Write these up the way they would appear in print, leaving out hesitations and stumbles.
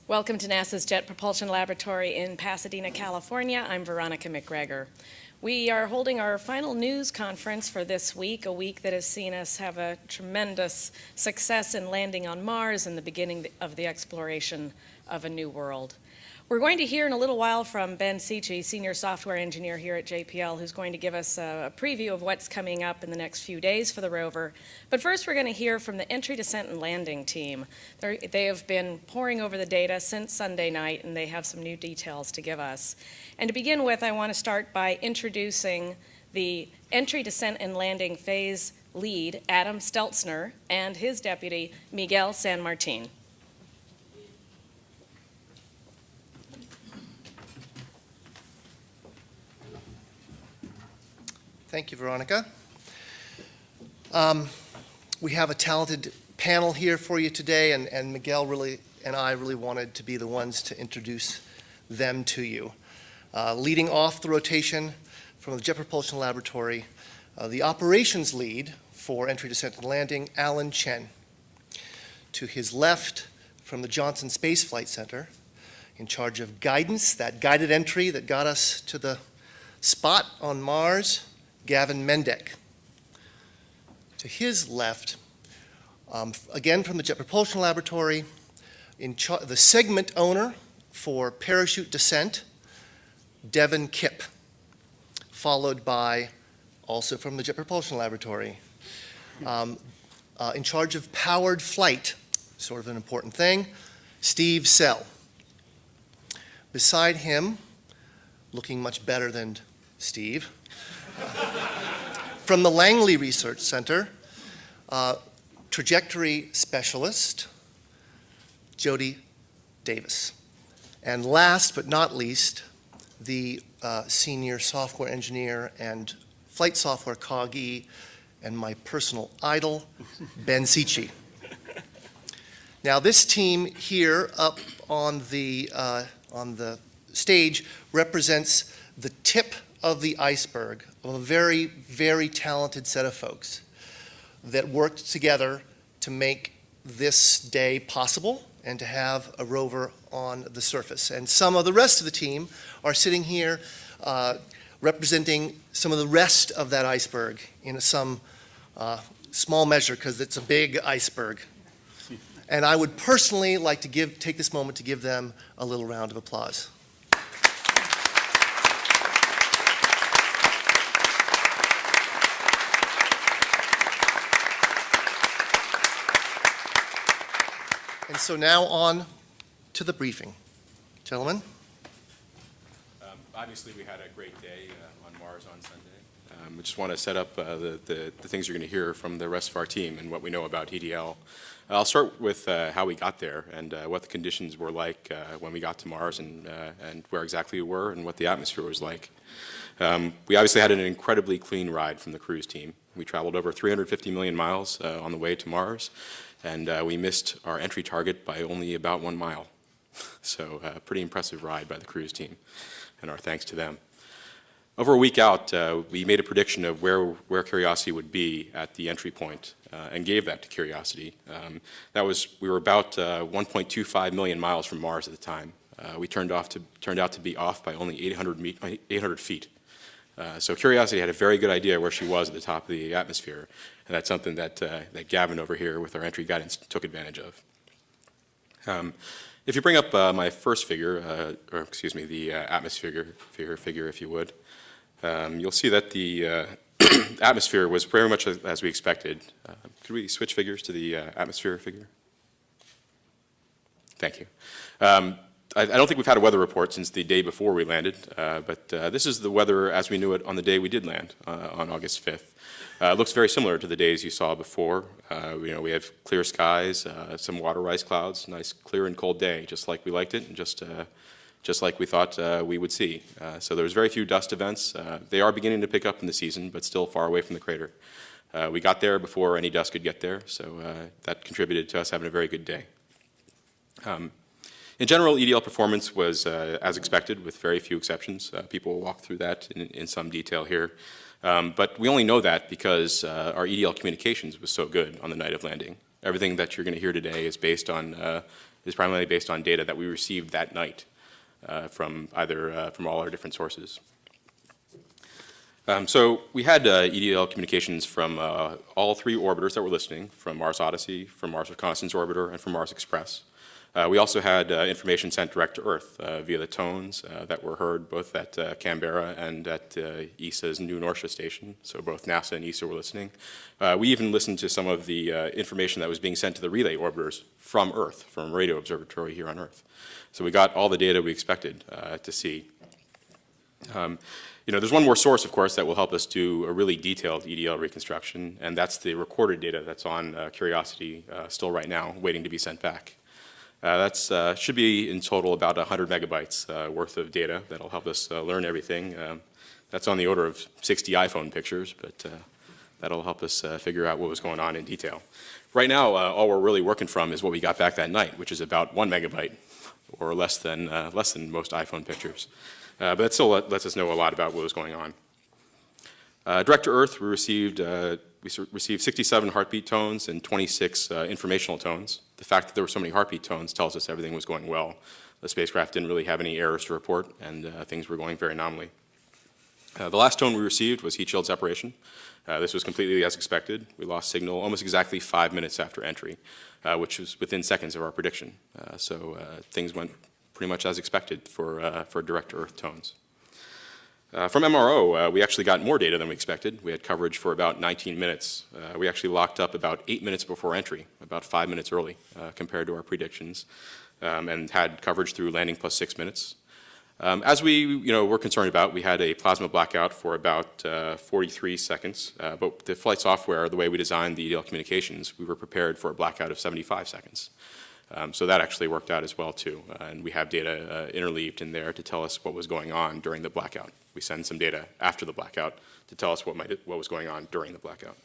Welcome to NASA's Jet Propulsion Laboratory in Pasadena, California. I'm Veronica McGregor. We are holding our final news conference for this week, a week that has seen us have a tremendous success in landing on Mars and the beginning of the exploration of a new world. We're going to hear in a little while from Ben Sicci, Senior Software Engineer here at JPL, who's going to give us a preview of what's coming up in the next few days for the rover. But first we're going to hear from the Entry, Descent, and Landing team. They have been poring over the data since Sunday night, and they have some new details to give us. And to begin with, I want to start by introducing the Entry, Descent, and Landing phase lead, Adam Steltzner, and his deputy, Miguel San Martin. Thank you, Veronica. We have a talented panel here for you today, and Miguel and I really wanted to be the ones to introduce them to you. Leading off the rotation from the Jet Propulsion Laboratory, the operations lead for Entry, Descent, and Landing, Alan Chen. To his left, from the Johnson Space Flight Center, in charge of guidance, that guided entry that got us to the spot on Mars, Gavin Mendek. To his left, again from the Jet Propulsion Laboratory, the segment owner for parachute descent, Devin Kipp, followed by, also from the Jet Propulsion Laboratory, in charge of powered flight, sort of an important thing, Steve Sell. Beside him, looking much better than Steve, from the Langley Research Center, trajectory specialist, Jody Davis. And last but not least, the senior software engineer and flight software coggy and my personal idol, Ben Sicci. Now this team here up on the stage represents the tip of the iceberg of a very, very talented set of folks that worked together to make this day possible and to have a rover on the surface. And some of the rest of the team are sitting here representing some of the rest of that iceberg in some small measure, because it's a big iceberg. And I would personally like to take this moment to give them a little round of applause. And so now on to the briefing. Gentlemen? Obviously, we had a great day on Mars on Sunday. I just want to set up the things you're going to hear from the rest of our team and what we know about EDL. I'll start with how we got there and what the conditions were like when we got to Mars and where exactly we were and what the atmosphere was like. We obviously had an incredibly clean ride from the cruise team. We traveled over 350 million miles on the way to Mars, and we missed our entry target by only about 1 mile. So a pretty impressive ride by the cruise team, and our thanks to them. Over a week out, we made a prediction of where Curiosity would be at the entry point and gave that to Curiosity. We were about 1.25 million miles from Mars at the time. We turned out to be off by only 800 feet. So Curiosity had a very good idea where she was at the top of the atmosphere, and that's something that Gavin over here with our entry guidance took advantage of. If you bring up my first figure, the atmosphere figure, if you would, you'll see that the atmosphere was very much as we expected. Could we switch figures to the atmosphere figure? Thank you. I don't think we've had a weather report since the day before we landed, but this is the weather as we knew it on the day we did land on August 5th. It looks very similar to the days you saw before. We have clear skies, some water ice clouds, nice clear and cold day, just like we liked it, and just like we thought we would see. So there's very few dust events. They are beginning to pick up in the season, but still far away from the crater. We got there before any dust could get there, so that contributed to us having a very good day. In general, EDL performance was as expected, with very few exceptions. People will walk through that in some detail here. But we only know that because our EDL communications was so good on the night of landing. Everything that you're going to hear today is based on is primarily based on data that we received that night from all our different sources. So we had EDL communications from all three orbiters that were listening, from Mars Odyssey, from Mars Reconnaissance Orbiter, and from Mars Express. We also had information sent direct to Earth via the tones that were heard both at Canberra and at ESA's New Norcia station, so both NASA and ESA were listening. We even listened to some of the information that was being sent to the relay orbiters from Earth, from Radio Observatory here on Earth. So we got all the data we expected to see. There's one more source, of course, that will help us do a really detailed EDL reconstruction, and that's the recorded data that's on Curiosity still right now, waiting to be sent back. That should be in total about 100 megabytes worth of data that'll help us learn everything. That's on the order of 60 iPhone pictures, but that'll help us figure out what was going on in detail. Right now, all we're really working from is what we got back that night, which is about 1 megabyte, or less than most iPhone pictures. But that still lets us know a lot about what was going on. Direct to Earth, we received 67 heartbeat tones and 26 informational tones. The fact that there were so many heartbeat tones tells us everything was going well. The spacecraft didn't really have any errors to report, and things were going very nominally. The last tone we received was heat shield separation. This was completely as expected. We lost signal almost exactly 5 minutes after entry, which was within seconds of our prediction. So things went pretty much as expected for direct to Earth tones. From MRO, we actually got more data than we expected. We had coverage for about 19 minutes. We actually locked up about 8 minutes before entry, about 5 minutes early compared to our predictions, and had coverage through landing plus 6 minutes. As we were concerned about, we had a plasma blackout for about 43 seconds, but the flight software, the way we designed the EDL communications, we were prepared for a blackout of 75 seconds. So that actually worked out as well too, and we have data interleaved in there to tell us what was going on during the blackout. We send some data after the blackout to tell us what was going on during the blackout.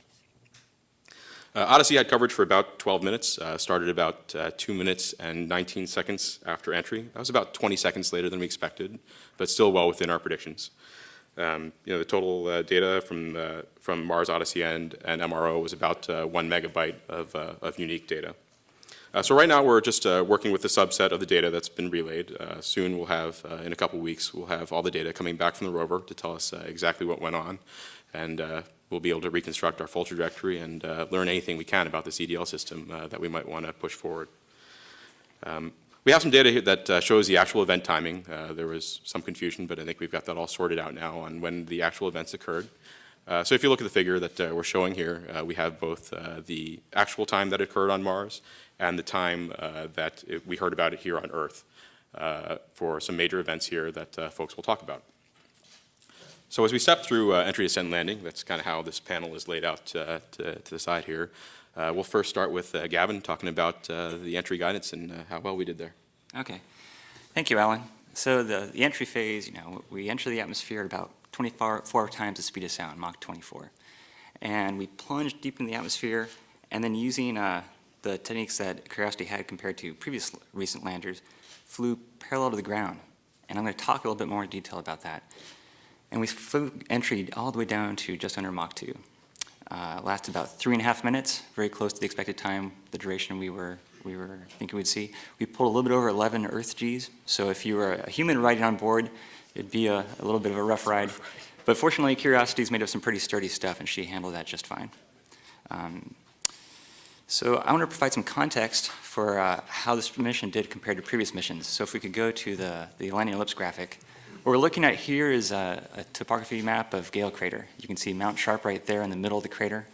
Odyssey had coverage for about 12 minutes, started about 2 minutes and 19 seconds after entry. That was about 20 seconds later than we expected, but still well within our predictions. The total data from Mars Odyssey and MRO was about 1 megabyte of unique data. So right now we're just working with the subset of the data that's been relayed. Soon we'll have, in a couple weeks, we'll have all the data coming back from the rover to tell us exactly what went on, and we'll be able to reconstruct our full trajectory and learn anything we can about this EDL system that we might want to push forward. We have some data here that shows the actual event timing. There was some confusion, but I think we've got that all sorted out now on when the actual events occurred. So if you look at the figure that we're showing here, we have both the actual time that occurred on Mars and the time that we heard about it here on Earth for some major events here that folks will talk about. So as we step through entry, descent, and landing, that's kind of how this panel is laid out to the side here. We'll first start with Gavin talking about the entry guidance and how well we did there. Okay. Thank you, Alan. So the entry phase, we enter the atmosphere at about 24 times the speed of sound, Mach 24. And we plunged deep in the atmosphere, and then using the techniques that Curiosity had compared to previous recent landers, flew parallel to the ground. And I'm going to talk a little bit more in detail about that. And we flew entry all the way down to just under Mach 2. Lasted about 3.5 minutes, very close to the expected time, the duration we were thinking we'd see. We pulled a little bit over 11 Earth Gs, so if you were a human riding on board, it'd be a little bit of a rough ride. But fortunately, Curiosity's made of some pretty sturdy stuff, and she handled that just fine. So I want to provide some context for how this mission did compared to previous missions. So if we could go to the landing ellipse graphic. What we're looking at here is a topography map of Gale Crater. You can see Mount Sharp right there in the middle of the crater.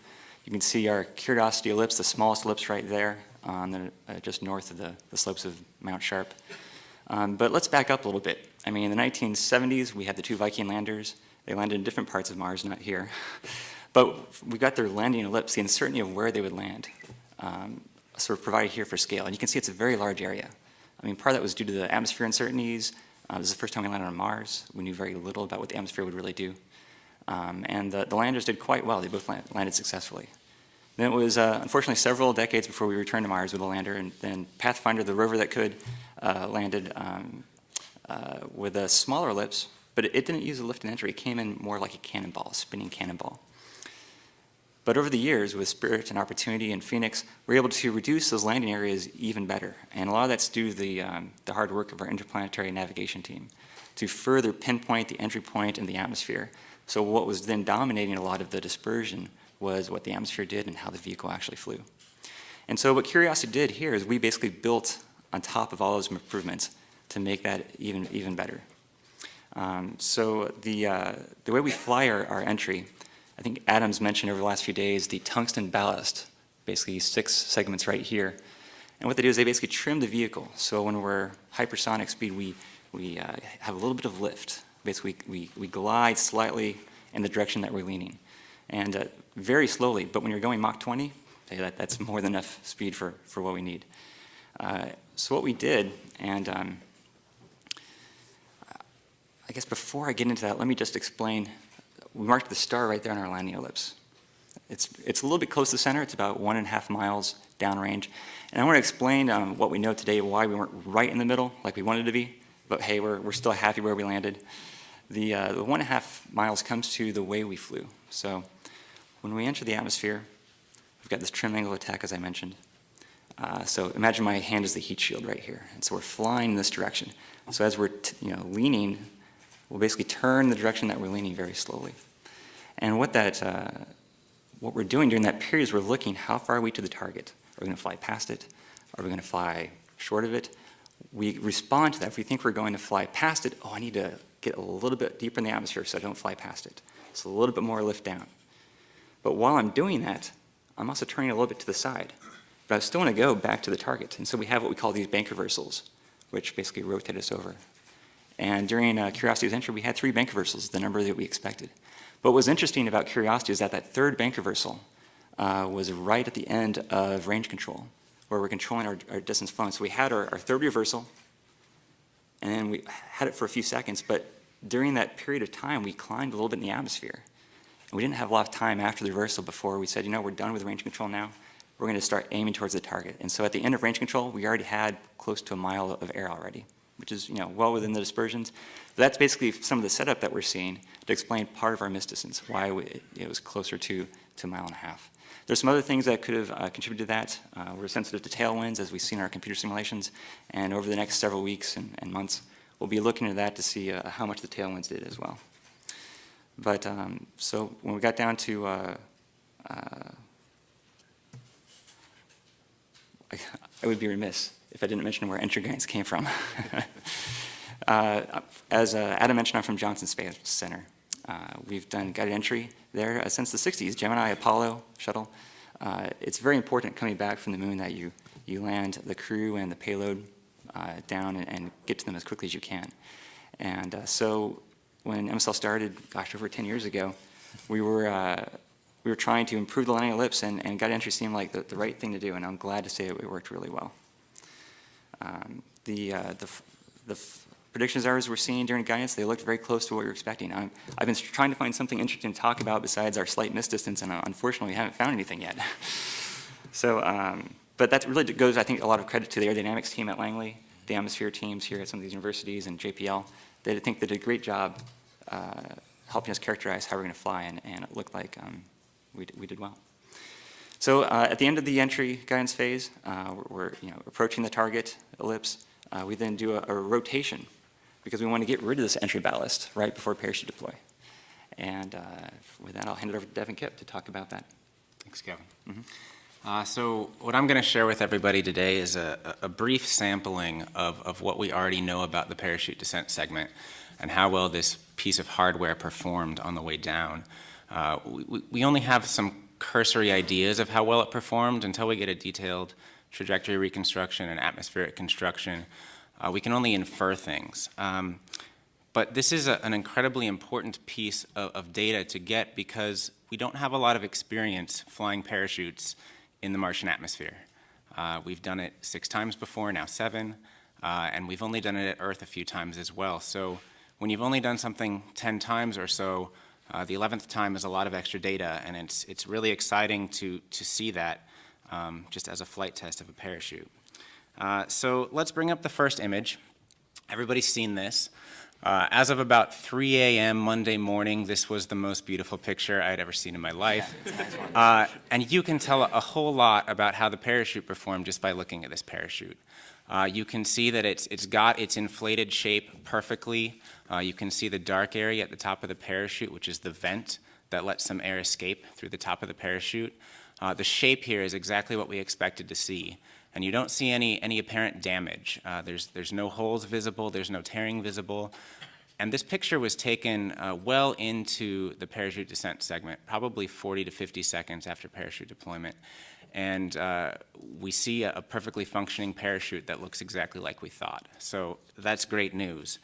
You can see our Curiosity ellipse, the smallest ellipse right there, on just north of the slopes of Mount Sharp. But let's back up a little bit. I mean, in the 1970s, we had the 2 Viking landers. They landed in different parts of Mars, not here. But we got their landing ellipse, the uncertainty of where they would land, sort of provided here for scale. And you can see it's a very large area. I mean, part of that was due to the atmosphere uncertainties. This is the first time we landed on Mars. We knew very little about what the atmosphere would really do. And the landers did quite well. They both landed successfully. Then it was, unfortunately, several decades before we returned to Mars with a lander, and then Pathfinder, the rover that could, landed with a smaller ellipse, but it didn't use a lift and entry. It came in more like a cannonball, a spinning cannonball. But over the years, with Spirit and Opportunity and Phoenix, we're able to reduce those landing areas even better. And a lot of that's due to the hard work of our interplanetary navigation team to further pinpoint the entry point in the atmosphere. So what was then dominating a lot of the dispersion was what the atmosphere did and how the vehicle actually flew. And so what Curiosity did here is we basically built on top of all those improvements to make that even better. So the way we fly our entry, I think Adam's mentioned over the last few days the tungsten ballast, basically 6 segments right here. And what they do is they basically trim the vehicle. So when we're hypersonic speed, we have a little bit of lift. Basically, we glide slightly in the direction that we're leaning. And very slowly, but when you're going Mach 20, that's more than enough speed for what we need. So what we did, and I guess before I get into that, let me just explain. We marked the star right there on our landing ellipse. It's a little bit close to the center. It's about 1.5 miles downrange. And I want to explain what we know today, why we weren't right in the middle like we wanted to be, but hey, we're still happy where we landed. The 1.5 miles comes to the way we flew. So when we enter the atmosphere, we've got this trim angle attack, as I mentioned. So imagine my hand is the heat shield right here. And so we're flying in this direction. So as we're leaning, we'll basically turn the direction that we're leaning very slowly. And what we're doing during that period is we're looking how far are we to the target. Are we going to fly past it? Are we going to fly short of it? We respond to that. If we think we're going to fly past it, I need to get a little bit deeper in the atmosphere so I don't fly past it. So a little bit more lift down. But while I'm doing that, I'm also turning a little bit to the side. But I still want to go back to the target. And so we have what we call these bank reversals, which basically rotate us over. And during Curiosity's entry, we had 3 bank reversals, the number that we expected. But what was interesting about Curiosity is that third bank reversal was right at the end of range control, where we're controlling our distance flown. So we had our third reversal, and then we had it for a few seconds, but during that period of time, we climbed a little bit in the atmosphere. And we didn't have a lot of time after the reversal before we said, we're done with range control now. We're going to start aiming towards the target. And so at the end of range control, we already had close to a mile of air already, which is well within the dispersions. But that's basically some of the setup that we're seeing to explain part of our miss distance, why it was closer to a mile and a half. There's some other things that could have contributed to that. We're sensitive to tailwinds, as we've seen in our computer simulations, and over the next several weeks and months, we'll be looking at that to see how much the tailwinds did as well. But so when we got down to I would be remiss if I didn't mention where entry guidance came from. As Adam mentioned, I'm from Johnson Space Center. We've done guided entry there since the 60s, Gemini, Apollo shuttle. It's very important coming back from the moon that you land the crew and the payload down and get to them as quickly as you can. And so when MSL started, over 10 years ago, we were trying to improve the landing ellipse, and guided entry seemed like the right thing to do, and I'm glad to say it worked really well. The predictions errors we're seeing during guidance, they looked very close to what we were expecting. I've been trying to find something interesting to talk about besides our slight miss distance, and unfortunately we haven't found anything yet. So, but that really goes, I think, a lot of credit to the aerodynamics team at Langley, the atmosphere teams here at some of these universities, and JPL. They did a great job helping us characterize how we're going to fly, and it looked like we did well. So at the end of the entry guidance phase, we're approaching the target ellipse. We then do a rotation because we want to get rid of this entry ballast right before parachute deploy. And with that, I'll hand it over to Devin Kipp to talk about that. Thanks, Kevin. So what I'm going to share with everybody today is a brief sampling of what we already know about the parachute descent segment and how well this piece of hardware performed on the way down. We only have some cursory ideas of how well it performed until we get a detailed trajectory reconstruction and atmospheric construction. We can only infer things. But this is an incredibly important piece of data to get because we don't have a lot of experience flying parachutes in the Martian atmosphere. We've done it 6 times before, now 7, and we've only done it at Earth a few times as well. So when you've only done something 10 times or so, the 11th time is a lot of extra data, and it's really exciting to see that just as a flight test of a parachute. So let's bring up the first image. Everybody's seen this. As of about 3 a.m. Monday morning, this was the most beautiful picture I had ever seen in my life. And you can tell a whole lot about how the parachute performed just by looking at this parachute. You can see that it's got its inflated shape perfectly. You can see the dark area at the top of the parachute, which is the vent that lets some air escape through the top of the parachute. The shape here is exactly what we expected to see. And you don't see any apparent damage. There's no holes visible, there's no tearing visible. And this picture was taken well into the parachute descent segment, probably 40 to 50 seconds after parachute deployment. And we see a perfectly functioning parachute that looks exactly like we thought. So that's great news.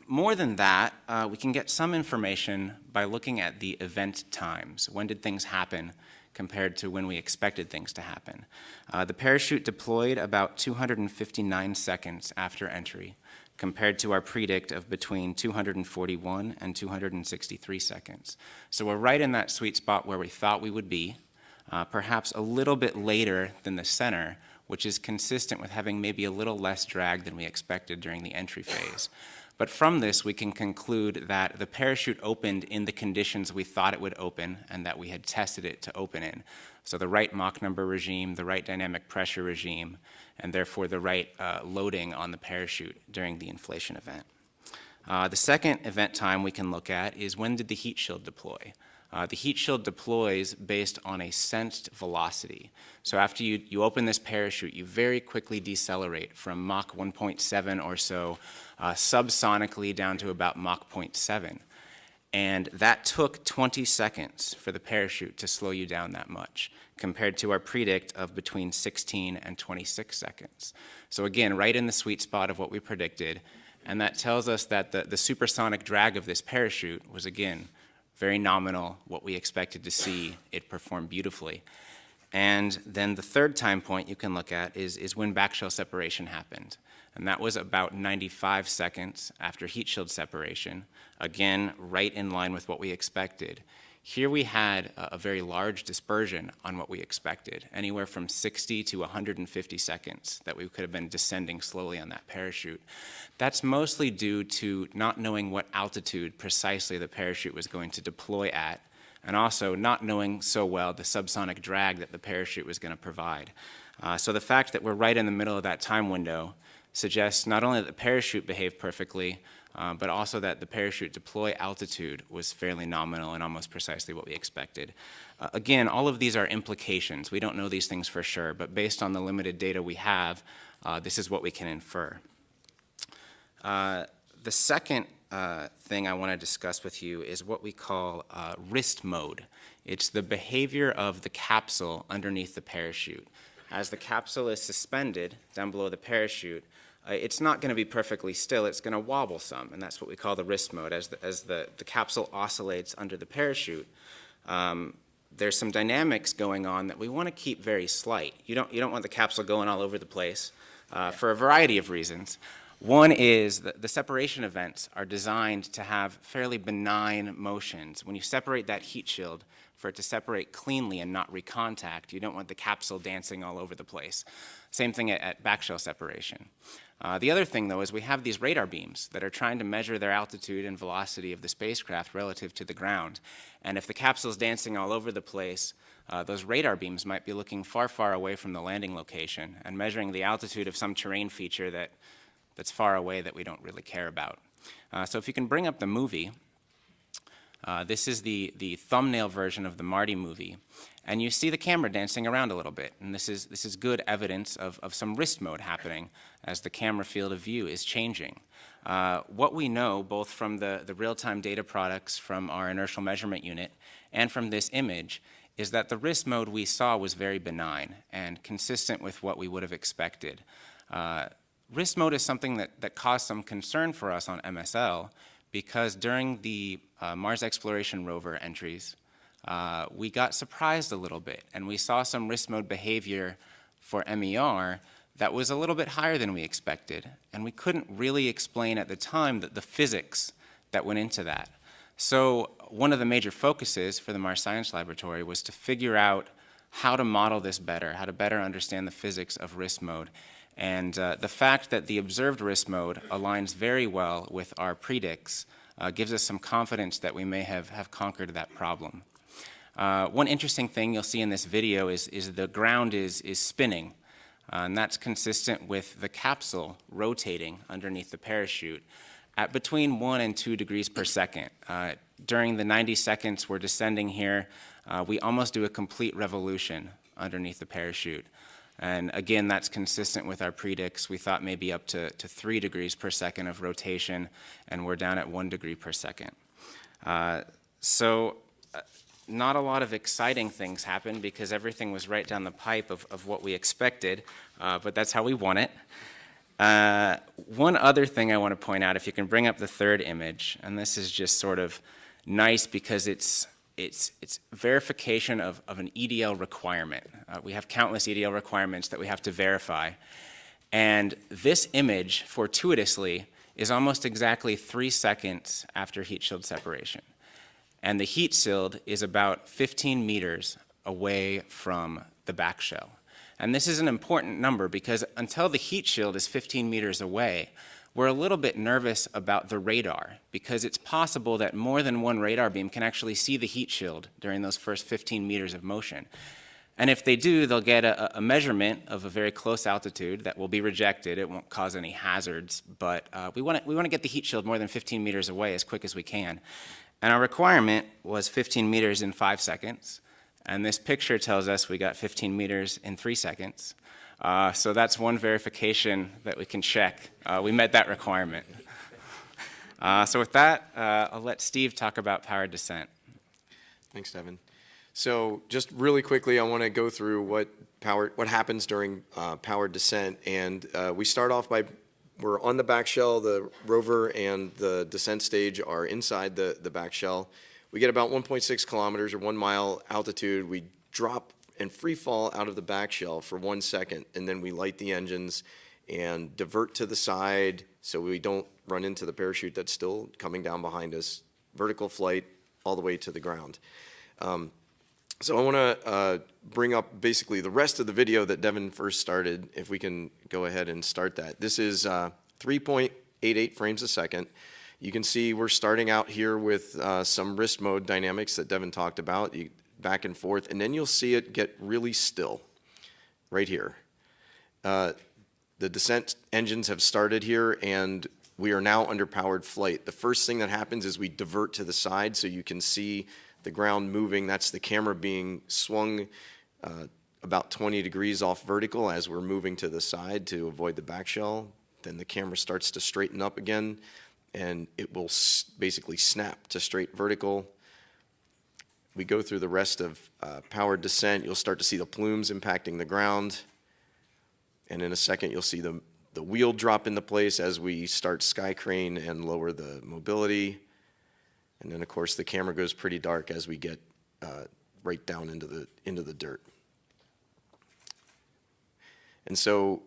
More than that, we can get some information by looking at the event times. When did things happen compared to when we expected things to happen? The parachute deployed about 259 seconds after entry, compared to our predict of between 241 and 263 seconds. So we're right in that sweet spot where we thought we would be, perhaps a little bit later than the center, which is consistent with having maybe a little less drag than we expected during the entry phase. But from this, we can conclude that the parachute opened in the conditions we thought it would open and that we had tested it to open in. So the right Mach number regime, the right dynamic pressure regime, and therefore the right loading on the parachute during the inflation event. The second event time we can look at is when did the heat shield deploy? The heat shield deploys based on a sensed velocity. So after you open this parachute, you very quickly decelerate from Mach 1.7 or so subsonically down to about Mach 0.7. And that took 20 seconds for the parachute to slow you down that much, compared to our predict of between 16 and 26 seconds. So again, right in the sweet spot of what we predicted, and that tells us that the supersonic drag of this parachute was, again, very nominal, what we expected to see. It performed beautifully. And then the third time point you can look at is when backshell separation happened. And that was about 95 seconds after heat shield separation, again, right in line with what we expected. Here we had a very large dispersion on what we expected, anywhere from 60 to 150 seconds that we could have been descending slowly on that parachute. That's mostly due to not knowing what altitude precisely the parachute was going to deploy at, and also not knowing so well the subsonic drag that the parachute was going to provide. So the fact that we're right in the middle of that time window suggests not only that the parachute behaved perfectly, but also that the parachute deploy altitude was fairly nominal and almost precisely what we expected. Again, all of these are implications. We don't know these things for sure, but based on the limited data we have, this is what we can infer. The second thing I want to discuss with you is what we call wrist mode. It's the behavior of the capsule underneath the parachute. As the capsule is suspended down below the parachute, it's not going to be perfectly still, it's going to wobble some, and that's what we call the wrist mode. As the capsule oscillates under the parachute, there's some dynamics going on that we want to keep very slight. You don't want the capsule going all over the place for a variety of reasons. One is that the separation events are designed to have fairly benign motions. When you separate that heat shield, for it to separate cleanly and not recontact, you don't want the capsule dancing all over the place. Same thing at backshell separation. The other thing, though, is we have these radar beams that are trying to measure their altitude and velocity of the spacecraft relative to the ground. And if the capsule's dancing all over the place, those radar beams might be looking far, far away from the landing location and measuring the altitude of some terrain feature that's far away that we don't really care about. So if you can bring up the movie, this is the thumbnail version of the Marty movie. And you see the camera dancing around a little bit. And this is good evidence of some wrist mode happening as the camera field of view is changing. What we know, both from the real-time data products from our inertial measurement unit and from this image, is that the wrist mode we saw was very benign and consistent with what we would have expected. Wrist mode is something that caused some concern for us on MSL because during the Mars Exploration Rover entries, we got surprised a little bit, and we saw some wrist mode behavior for MER that was a little bit higher than we expected, and we couldn't really explain at the time the physics that went into that. So one of the major focuses for the Mars Science Laboratory was to figure out how to model this better, how to better understand the physics of wrist mode. And the fact that the observed risk mode aligns very well with our predicts gives us some confidence that we may have conquered that problem. One interesting thing you'll see in this video is the ground is spinning, and that's consistent with the capsule rotating underneath the parachute at between 1 and 2 degrees per second. During the 90 seconds we're descending here, we almost do a complete revolution underneath the parachute. And again, that's consistent with our predicts. We thought maybe up to 3 degrees per second of rotation, and we're down at 1 degree per second. Not a lot of exciting things happened because everything was right down the pipe of what we expected, but that's how we won it. One other thing I want to point out, if you can bring up the third image, and this is just sort of nice because it's verification of an EDL requirement. We have countless EDL requirements that we have to verify. And this image, fortuitously, is almost exactly 3 seconds after heat shield separation. And the heat shield is about 15 meters away from the back shell. And this is an important number because until the heat shield is 15 meters away, we're a little bit nervous about the radar because it's possible that more than one radar beam can actually see the heat shield during those first 15 meters of motion. And if they do, they'll get a measurement of a very close altitude that will be rejected. It won't cause any hazards, but we want to get the heat shield more than 15 meters away as quick as we can. And our requirement was 15 meters in 5 seconds. And this picture tells us we got 15 meters in 3 seconds. So that's one verification that we can check. We met that requirement. So with that, I'll let Steve talk about powered descent. Thanks, Devin. So just really quickly, I want to go through what happens during powered descent. And we start off by, we're on the back shell, the rover and the descent stage are inside the back shell. We get about 1.6 kilometers or 1 mile altitude. We drop and free fall out of the back shell for 1 second, and then we light the engines and divert to the side so we don't run into the parachute that's still coming down behind us. Vertical flight all the way to the ground. So I want to bring up basically the rest of the video that Devin first started, if we can go ahead and start that. This is 3.88 frames a second. You can see we're starting out here with some wrist mode dynamics that Devin talked about, back and forth, and then you'll see it get really still right here. The descent engines have started here, and we are now under powered flight. The first thing that happens is we divert to the side so you can see the ground moving. That's the camera being swung about 20 degrees off vertical as we're moving to the side to avoid the back shell. Then the camera starts to straighten up again, and it will basically snap to straight vertical. We go through the rest of powered descent. You'll start to see the plumes impacting the ground. And in a second, you'll see the wheel drop into place as we start sky crane and lower the mobility. And then, of course, the camera goes pretty dark as we get right down into the dirt. And so,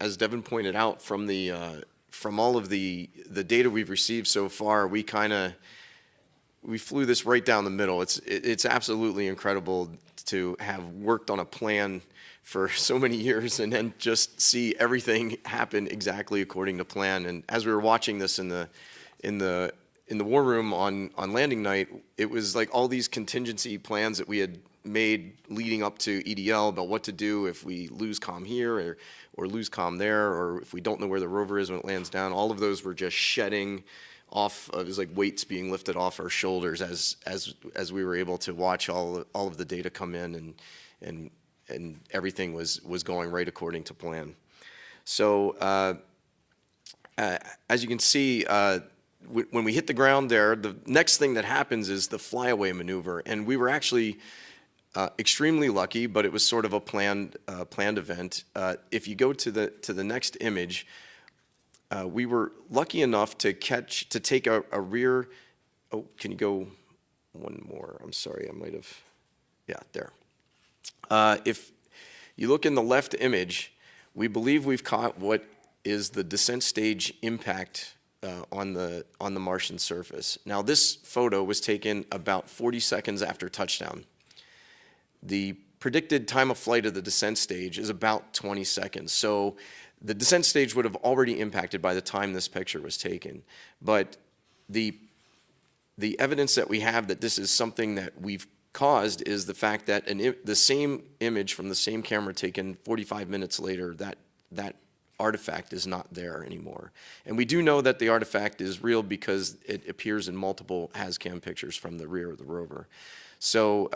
as Devin pointed out, from all of the data we've received so far, we flew this right down the middle. It's absolutely incredible to have worked on a plan for so many years and then just see everything happen exactly according to plan. And as we were watching this in the war room on landing night, it was like all these contingency plans that we had made leading up to EDL about what to do if we lose comm here or lose comm there, or if we don't know where the rover is when it lands down. All of those were just shedding off. It was like weights being lifted off our shoulders as we were able to watch all of the data come in, and everything was going right according to plan. So as you can see, when we hit the ground there, the next thing that happens is the flyaway maneuver, and we were actually extremely lucky, but it was sort of a planned event. If you go to the next image, we were lucky enough to take a rear. Oh, can you go one more? I'm sorry, I might have. Yeah, there. If you look in the left image, we believe we've caught what is the descent stage impact on the Martian surface. Now, this photo was taken about 40 seconds after touchdown. The predicted time of flight of the descent stage is about 20 seconds. So the descent stage would have already impacted by the time this picture was taken. But the evidence that we have that this is something that we've caused is the fact that the same image from the same camera taken 45 minutes later, that artifact is not there anymore. And we do know that the artifact is real because it appears in multiple HazCam pictures from the rear of the rover. So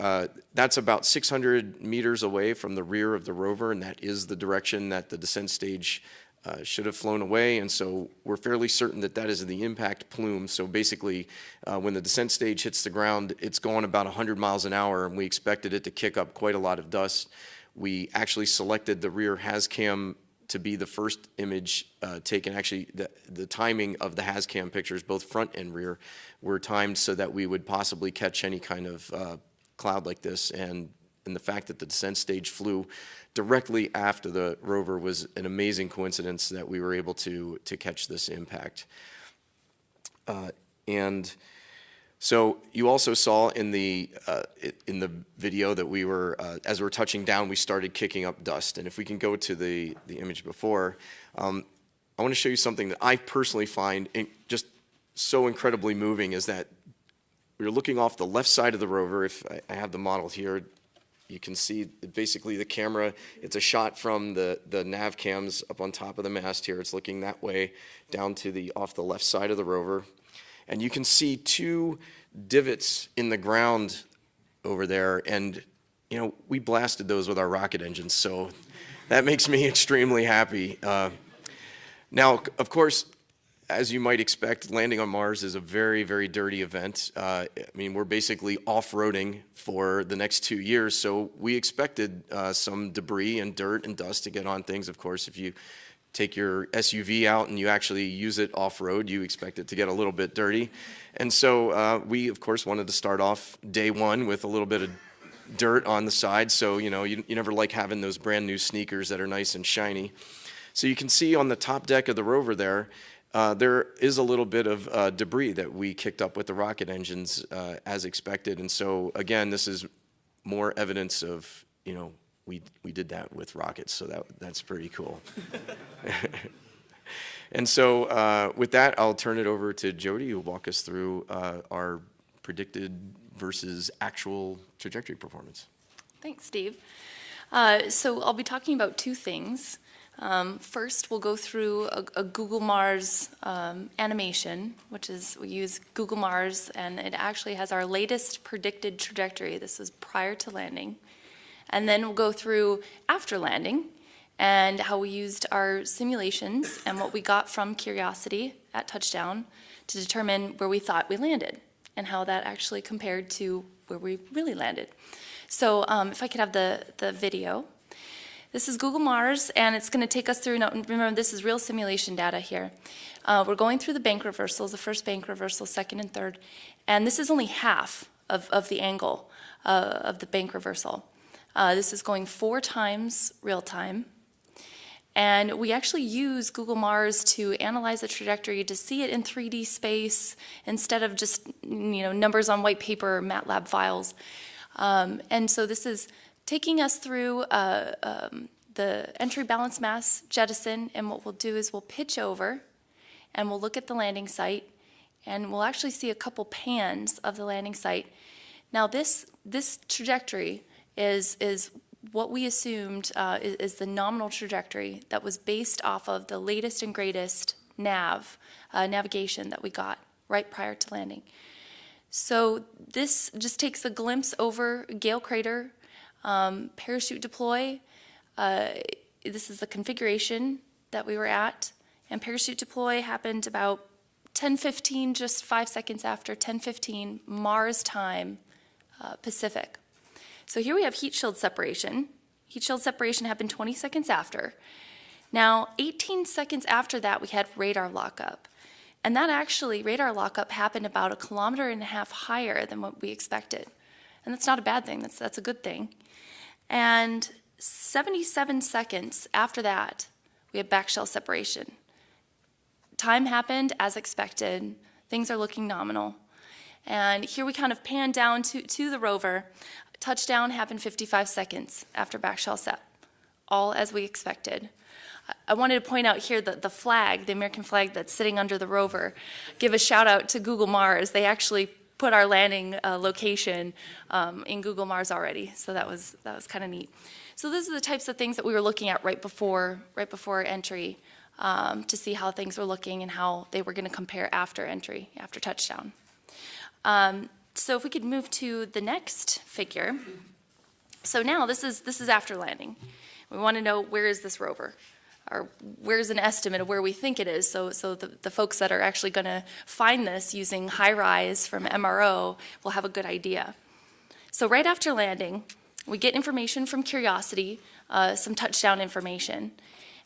that's about 600 meters away from the rear of the rover, and that is the direction that the descent stage should have flown away. And so we're fairly certain that that is the impact plume. So basically, when the descent stage hits the ground, it's going about 100 miles an hour, and we expected it to kick up quite a lot of dust. We actually selected the rear HazCam to be the first image taken. Actually, the timing of the HazCam pictures, both front and rear, were timed so that we would possibly catch any kind of cloud like this. And the fact that the descent stage flew directly after the rover was an amazing coincidence that we were able to catch this impact. And so you also saw in the video that we were, as we were touching down, we started kicking up dust. And if we can go to the image before, I want to show you something that I personally find just so incredibly moving, is that we're looking off the left side of the rover. If I have the model here, you can see basically the camera, it's a shot from the nav cams up on top of the mast here. It's looking that way down to off the left side of the rover. And you can see two divots in the ground over there. And, you know, we blasted those with our rocket engines, so that makes me extremely happy. Now, of course, as you might expect, landing on Mars is a very, very dirty event. I mean, we're basically off-roading for the next 2 years, so we expected some debris and dirt and dust to get on things. Of course, if you take your SUV out and you actually use it off-road, you expect it to get a little bit dirty. And so we, of course, wanted to start off day one with a little bit of dirt on the side. So, you know, you never like having those brand new sneakers that are nice and shiny. So you can see on the top deck of the rover there, there is a little bit of debris that we kicked up with the rocket engines as expected. And so, again, this is more evidence of, you know, we did that with rockets, so that's pretty cool. And so with that, I'll turn it over to Jody, who will walk us through our predicted versus actual trajectory performance. Thanks, Steve. So I'll be talking about two things. First, we'll go through a Google Mars animation, which is, we use Google Mars, and it actually has our latest predicted trajectory. This was prior to landing. And then we'll go through after landing and how we used our simulations and what we got from Curiosity at touchdown to determine where we thought we landed and how that actually compared to where we really landed. So if I could have the video. This is Google Mars, and it's going to take us through, now remember this is real simulation data here. We're going through the bank reversals, the first bank reversal, second and third, and this is only half of the angle of the bank reversal. This is going 4 times real time. And we actually use Google Mars to analyze the trajectory to see it in 3D space instead of just, you know, numbers on white paper or MATLAB files. And so this is taking us through the entry balance mass jettison, and what we'll do is we'll pitch over and we'll look at the landing site, and we'll actually see a couple pans of the landing site. Now this trajectory is what we assumed is the nominal trajectory that was based off of the latest and greatest navigation that we got right prior to landing. So this just takes a glimpse over Gale Crater, parachute deploy. This is the configuration that we were at, and parachute deploy happened about 10:15, just 5 seconds after 10:15 Mars time, Pacific. So here we have heat shield separation. Heat shield separation happened 20 seconds after. Now, 18 seconds after that, we had radar lockup. And that actually, radar lockup happened about 1.5 kilometers higher than what we expected. And that's not a bad thing, that's a good thing. And 77 seconds after that, we had backshell separation. Time happened as expected. Things are looking nominal. And here we kind of pan down to the rover. Touchdown happened 55 seconds after backshell sep, all as we expected. I wanted to point out here that the flag, the American flag that's sitting under the rover, give a shout out to Google Mars. They actually put our landing location in Google Mars already, so that was kind of neat. So those are the types of things that we were looking at right before entry to see how things were looking and how they were going to compare after entry, after touchdown. So if we could move to the next figure. So now this is after landing. We want to know, where is this rover? Or where's an estimate of where we think it is, so the folks that are actually going to find this using HiRISE from MRO will have a good idea. So right after landing, we get information from Curiosity, some touchdown information,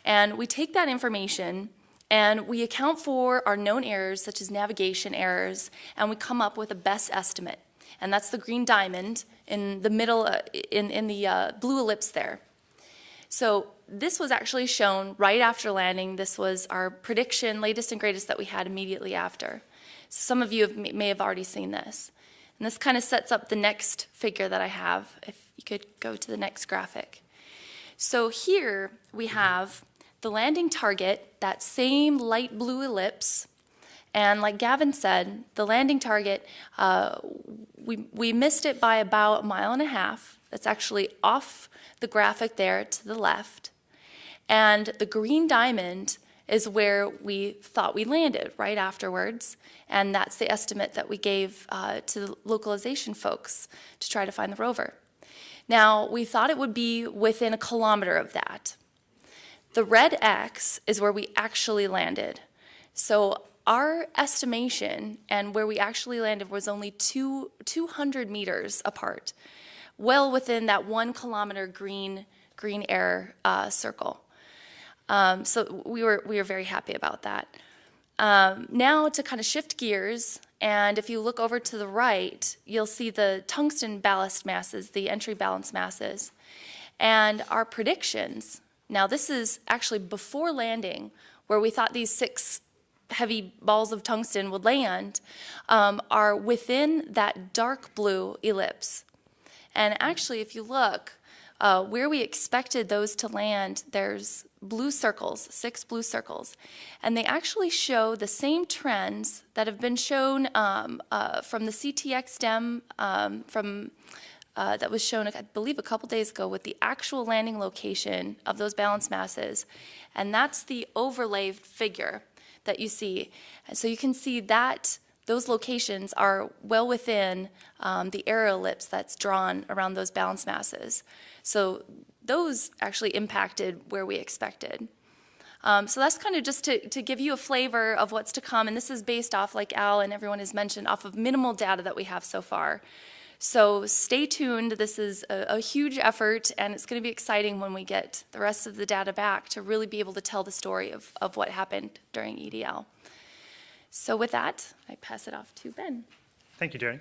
and we take that information and we account for our known errors, such as navigation errors, and we come up with a best estimate, and that's the green diamond in the middle, in the blue ellipse there. So this was actually shown right after landing. This was our prediction, latest and greatest, that we had immediately after. Some of you may have already seen this. And this kind of sets up the next figure that I have, if you could go to the next graphic. So here we have the landing target, that same light blue ellipse. And like Gavin said, the landing target, we missed it by about 1.5 miles. That's actually off the graphic there to the left. And the green diamond is where we thought we landed right afterwards. And that's the estimate that we gave to the localization folks to try to find the rover. Now, we thought it would be within 1 kilometer of that. The red X is where we actually landed. So our estimation and where we actually landed was only 200 meters apart, well within that 1 kilometer green error circle. So we were very happy about that. Now to kind of shift gears, and if you look over to the right, you'll see the tungsten ballast masses, the entry balance masses, and our predictions. Now this is actually before landing, where we thought these 6 heavy balls of tungsten would land, are within that dark blue ellipse. And actually, if you look, where we expected those to land, there's blue circles, 6 blue circles. And they actually show the same trends that have been shown from the CTX DEM that was shown, I believe, a couple days ago with the actual landing location of those balance masses. And that's the overlay figure that you see. And so you can see that those locations are well within the error ellipse that's drawn around those balance masses. So those actually impacted where we expected. So that's kind of just to give you a flavor of what's to come. And this is based off, like Al and everyone has mentioned, off of minimal data that we have so far. So stay tuned. This is a huge effort, and it's going to be exciting when we get the rest of the data back to really be able to tell the story of what happened during EDL. So with that, I pass it off to Ben. Thank you, Jody.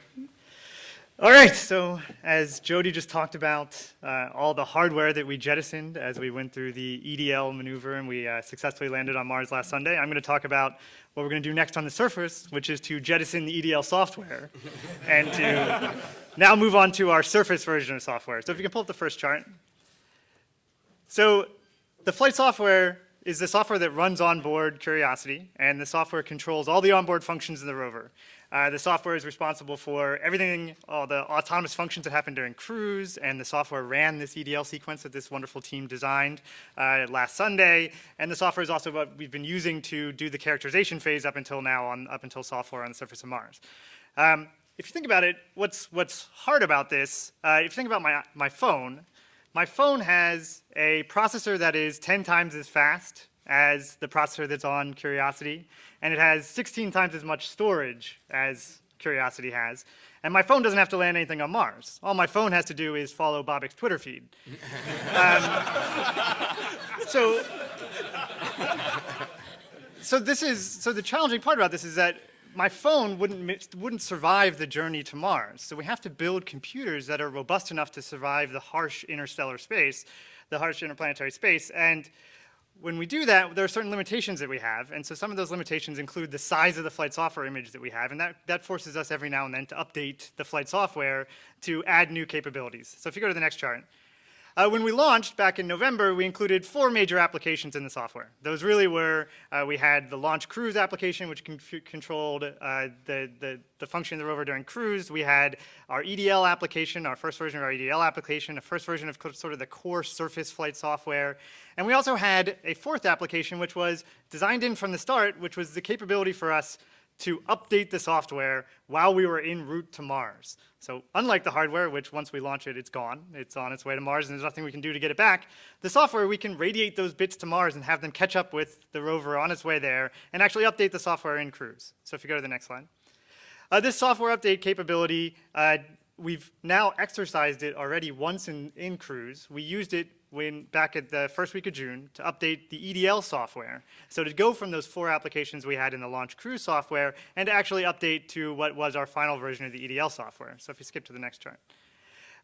All right, so as Jody just talked about, all the hardware that we jettisoned as we went through the EDL maneuver and we successfully landed on Mars last Sunday, I'm going to talk about what we're going to do next on the surface, which is to jettison the EDL software and to now move on to our surface version of software. So if you can pull up the first chart. So the flight software is the software that runs on board Curiosity, and the software controls all the onboard functions of the rover. The software is responsible for everything, all the autonomous functions that happen during cruise, and the software ran this EDL sequence that this wonderful team designed last Sunday. And the software is also what we've been using to do the characterization phase up until now, up until software on the surface of Mars. If you think about it, what's hard about this, if you think about my phone has a processor that is 10 times as fast as the processor that's on Curiosity, and it has 16 times as much storage as Curiosity has. And my phone doesn't have to land anything on Mars. All my phone has to do is follow Bobik's Twitter feed. So the challenging part about this is that my phone wouldn't survive the journey to Mars. So we have to build computers that are robust enough to survive the harsh interstellar space, the harsh interplanetary space. And when we do that, there are certain limitations that we have. And so some of those limitations include the size of the flight software image that we have. And that forces us every now and then to update the flight software to add new capabilities. So if you go to the next chart. When we launched back in November, we included 4 major applications in the software. Those really were, we had the launch cruise application, which controlled the function of the rover during cruise. We had our EDL application, our first version of our EDL application, a first version of sort of the core surface flight software. And we also had a 4th application, which was designed in from the start, which was the capability for us to update the software while we were en route to Mars. So unlike the hardware, which once we launch it, it's gone. It's on its way to Mars, and there's nothing we can do to get it back. The software, we can radiate those bits to Mars and have them catch up with the rover on its way there and actually update the software in cruise. So if you go to the next slide. This software update capability, we've now exercised it already once in cruise. We used it back at the first week of June to update the EDL software. So to go from those 4 applications we had in the launch cruise software and to actually update to what was our final version of the EDL software. So if you skip to the next chart.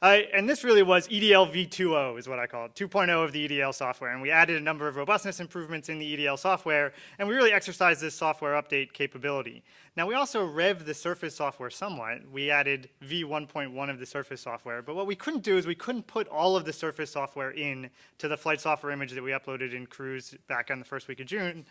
And this really was EDL v2.0 is what I call it, 2.0 of the EDL software. And we added a number of robustness improvements in the EDL software, and we really exercised this software update capability. Now, we also revved the Surface software somewhat. We added v1.1 of the Surface software, but what we couldn't do is we couldn't put all of the Surface software in to the flight software image that we uploaded in Cruise back on the first week of June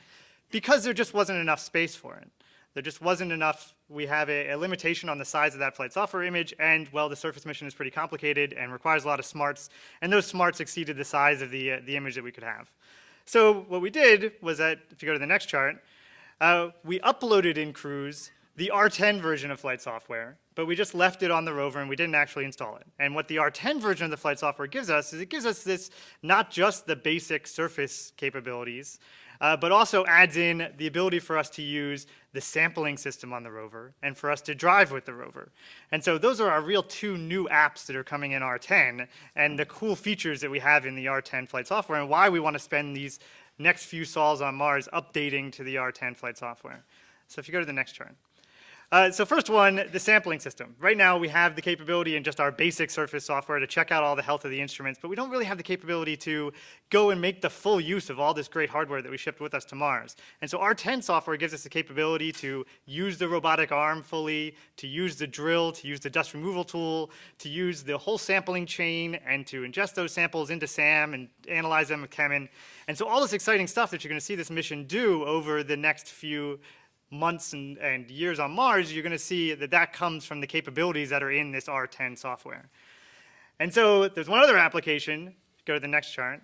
because there just wasn't enough space for it. There just wasn't enough. We have a limitation on the size of that flight software image, and, well, the Surface mission is pretty complicated and requires a lot of smarts, and those smarts exceeded the size of the image that we could have. So what we did was that, if you go to the next chart, we uploaded in Cruise the R10 version of flight software, but we just left it on the rover and we didn't actually install it. And what the R10 version of the flight software gives us is it gives us this, not just the basic Surface capabilities, but also adds in the ability for us to use the sampling system on the rover and for us to drive with the rover. And so those are our real 2 new apps that are coming in R10 and the cool features that we have in the R10 flight software and why we want to spend these next few sols on Mars updating to the R10 flight software. So if you go to the next chart. So first one, the sampling system. Right now we have the capability in just our basic Surface software to check out all the health of the instruments, but we don't really have the capability to go and make the full use of all this great hardware that we shipped with us to Mars. And so R10 software gives us the capability to use the robotic arm fully, to use the drill, to use the dust removal tool, to use the whole sampling chain, and to ingest those samples into SAM and analyze them with Chemin. And so all this exciting stuff that you're going to see this mission do over the next few months and years on Mars, you're going to see that that comes from the capabilities that are in this R10 software. And so there's one other application. Go to the next chart.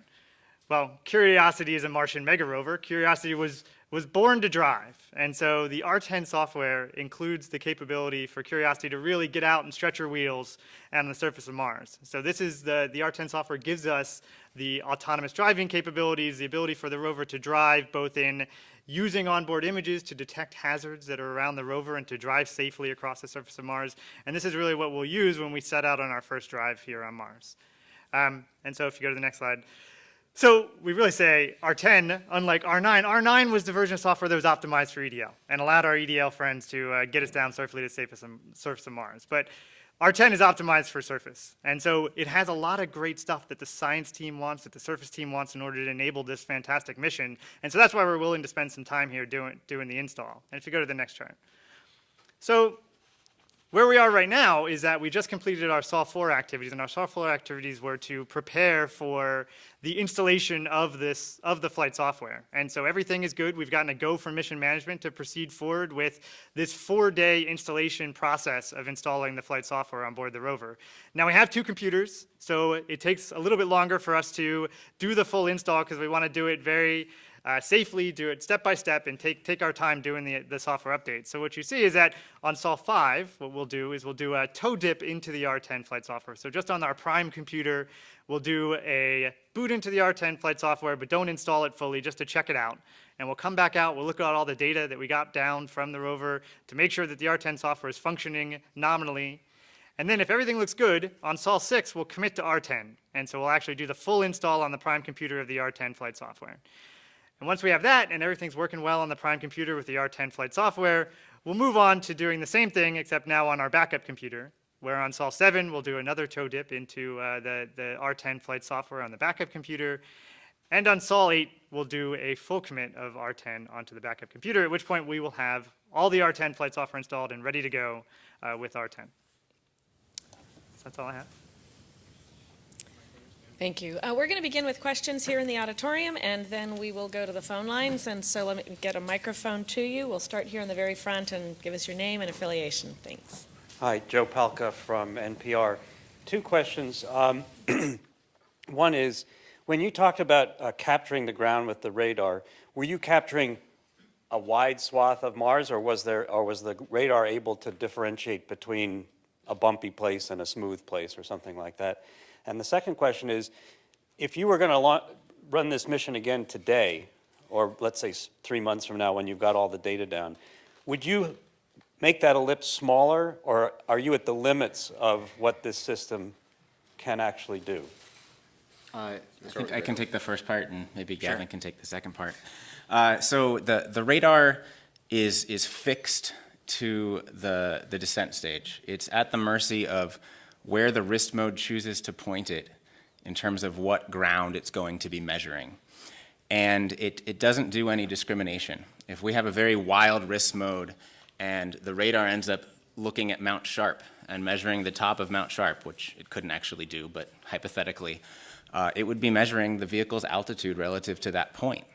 Well, Curiosity is a Martian mega rover. Curiosity was born to drive. And so the R10 software includes the capability for Curiosity to really get out and stretch her wheels on the surface of Mars. So this is the R10 software gives us the autonomous driving capabilities, the ability for the rover to drive both in using onboard images to detect hazards that are around the rover and to drive safely across the surface of Mars. And this is really what we'll use when we set out on our first drive here on Mars. And so if you go to the next slide. So we really say R10, unlike R9. R9 was the version of software that was optimized for EDL and allowed our EDL friends to get us down safely to the surface of Mars. But R10 is optimized for Surface. And so it has a lot of great stuff that the science team wants, that the Surface team wants in order to enable this fantastic mission. And so that's why we're willing to spend some time here doing the install. And if you go to the next chart. So where we are right now is that we just completed our Sol 4 activities, and our Sol 4 activities were to prepare for the installation of the flight software. And so everything is good. We've gotten a go from mission management to proceed forward with this 4-day installation process of installing the flight software on board the rover. Now we have 2 computers, so it takes a little bit longer for us to do the full install because we want to do it very safely, do it step by step, and take our time doing the software updates. So what you see is that on Sol 5, what we'll do is we'll do a toe dip into the R10 flight software. So just on our prime computer, we'll do a boot into the R10 flight software, but don't install it fully, just to check it out. And we'll come back out, we'll look at all the data that we got down from the rover to make sure that the R10 software is functioning nominally. And then if everything looks good, on Sol 6, we'll commit to R10. And so we'll actually do the full install on the prime computer of the R10 flight software. And once we have that and everything's working well on the prime computer with the R10 flight software, we'll move on to doing the same thing except now on our backup computer, where on Sol 7 we'll do another toe dip into the R10 flight software on the backup computer. And on Sol 8 we'll do a full commit of R10 onto the backup computer, at which point we will have all the R10 flight software installed and ready to go with R10. So that's all I have. Thank you. We're going to begin with questions here in the auditorium, and then we will go to the phone lines. And so let me get a microphone to you. We'll start here in the very front and give us your name and affiliation. Thanks. Hi, Joe Palca from NPR. Two questions. One is, when you talked about capturing the ground with the radar, were you capturing a wide swath of Mars, or was the radar able to differentiate between a bumpy place and a smooth place or something like that? And the second question is, if you were going to run this mission again today, or let's say 3 months from now when you've got all the data down, would you make that ellipse smaller, or are you at the limits of what this system can actually do? I think I can take the first part, and maybe Gavin can take the second part. So the radar is fixed to the descent stage. It's at the mercy of where the wrist mode chooses to point it in terms of what ground it's going to be measuring. And it doesn't do any discrimination. If we have a very wild wrist mode and the radar ends up looking at Mount Sharp and measuring the top of Mount Sharp, which it couldn't actually do, but hypothetically, it would be measuring the vehicle's altitude relative to that point.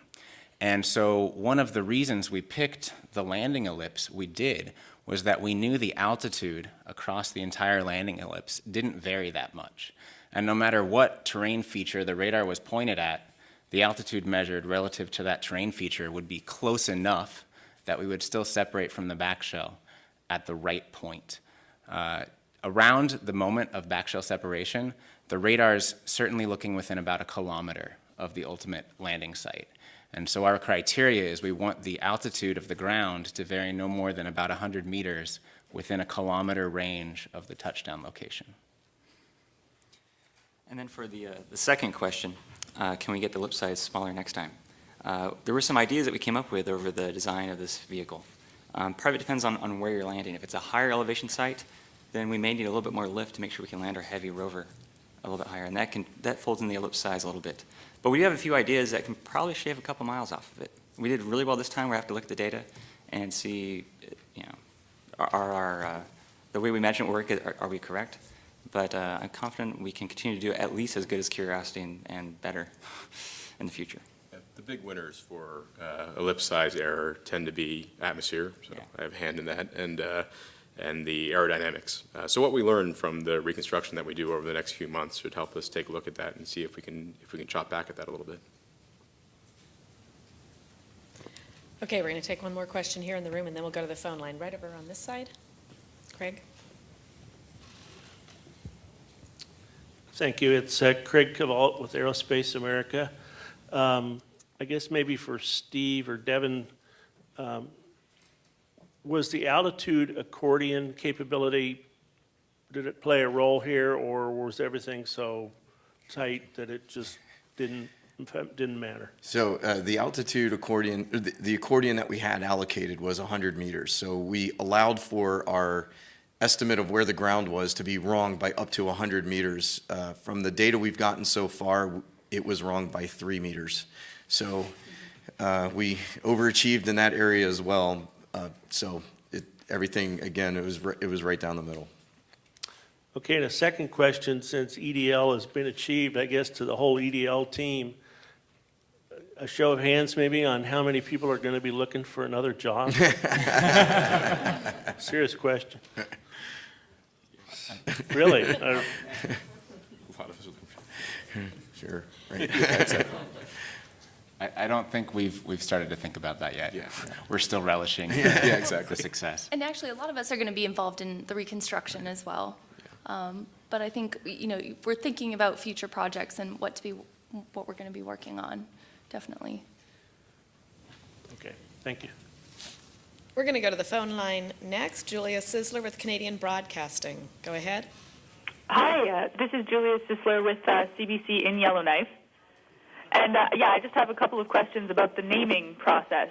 And so one of the reasons we picked the landing ellipse we did was that we knew the altitude across the entire landing ellipse didn't vary that much. And no matter what terrain feature the radar was pointed at, the altitude measured relative to that terrain feature would be close enough that we would still separate from the back shell at the right point. Around the moment of back shell separation, the radar's certainly looking within about 1 kilometer of the ultimate landing site. And so our criteria is we want the altitude of the ground to vary no more than about 100 meters within 1 kilometer range of the touchdown location. And then for the second question, can we get the ellipse size smaller next time? There were some ideas that we came up with over the design of this vehicle. Part of it depends on where you're landing. If it's a higher elevation site, then we may need a little bit more lift to make sure we can land our heavy rover a little bit higher, and that folds in the ellipse size a little bit. But we do have a few ideas that can probably shave a couple miles off of it. We did really well this time. We have to look at the data and see, the way we imagine it work, are we correct? But I'm confident we can continue to do at least as good as Curiosity and better in the future. The big winners for ellipse size error tend to be atmosphere, so Yeah. I have a hand in that, and the aerodynamics. So what we learn from the reconstruction that we do over the next few months should help us take a look at that and see if we can chop back at that a little bit. Okay, we're going to take one more question here in the room, and then we'll go to the phone line. Right over on this side. Craig? Thank you. It's Craig Cavalt with Aerospace America. I guess maybe for Steve or Devin, was the altitude accordion capability, did it play a role here, or was everything so tight that it just didn't matter? So the altitude accordion, or the accordion that we had allocated was 100 meters. So we allowed for our estimate of where the ground was to be wrong by up to 100 meters. From the data we've gotten so far, it was wrong by 3 meters. So we overachieved in that area as well. So everything, again, it was right down the middle. Okay, and a second question, since EDL has been achieved, I guess, to the whole EDL team, a show of hands maybe on how many people are going to be looking for another job? Serious question. Really? A lot of us are Sure. Right. I don't think we've started to think about that yet. Yeah. We're still relishing exactly. the success. And actually, a lot of us are going to be involved in the reconstruction as well. But I think, we're thinking about future projects and what we're going to be working on, definitely. Okay, thank you. We're going to go to the phone line next. Julia Sisler with Canadian Broadcasting. Go ahead. Hi, this is Julia Sisler with CBC in Yellowknife. And I just have a couple of questions about the naming process.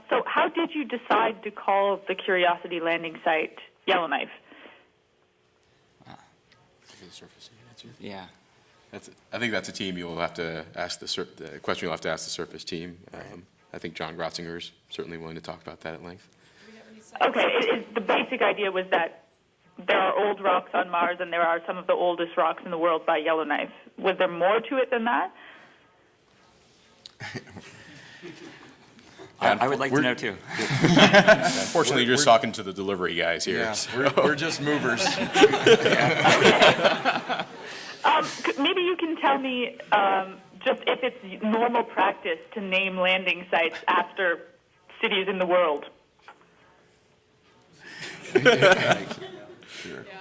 So how did you decide to call the Curiosity landing site Yellowknife? Yeah. I think that's a team you will have to ask the question you'll have to ask the surface team. I think John Grotzinger is certainly willing to talk about that at length. Okay, the basic idea was that there are old rocks on Mars and there are some of the oldest rocks in the world by Yellowknife. Was there more to it than that? I would like to know too. Unfortunately, you're just talking to the delivery guys here. Yeah, so. we're just movers. Maybe you can tell me just if it's normal practice to name landing sites after cities in the world. Yeah,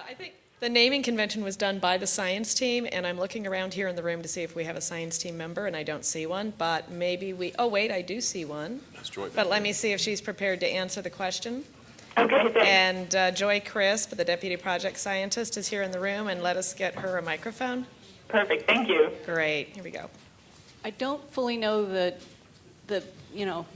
I think the naming convention was done by the science team, and I'm looking around here in the room to see if we have a science team member, and I don't see one, but maybe oh wait, I do see one. That's Joy. But let me see if she's prepared to answer the question. Okay, thanks. And Joy Crisp, the deputy project scientist, is here in the room, and let us get her a microphone. Perfect, thank you. Great, here we go. I don't fully know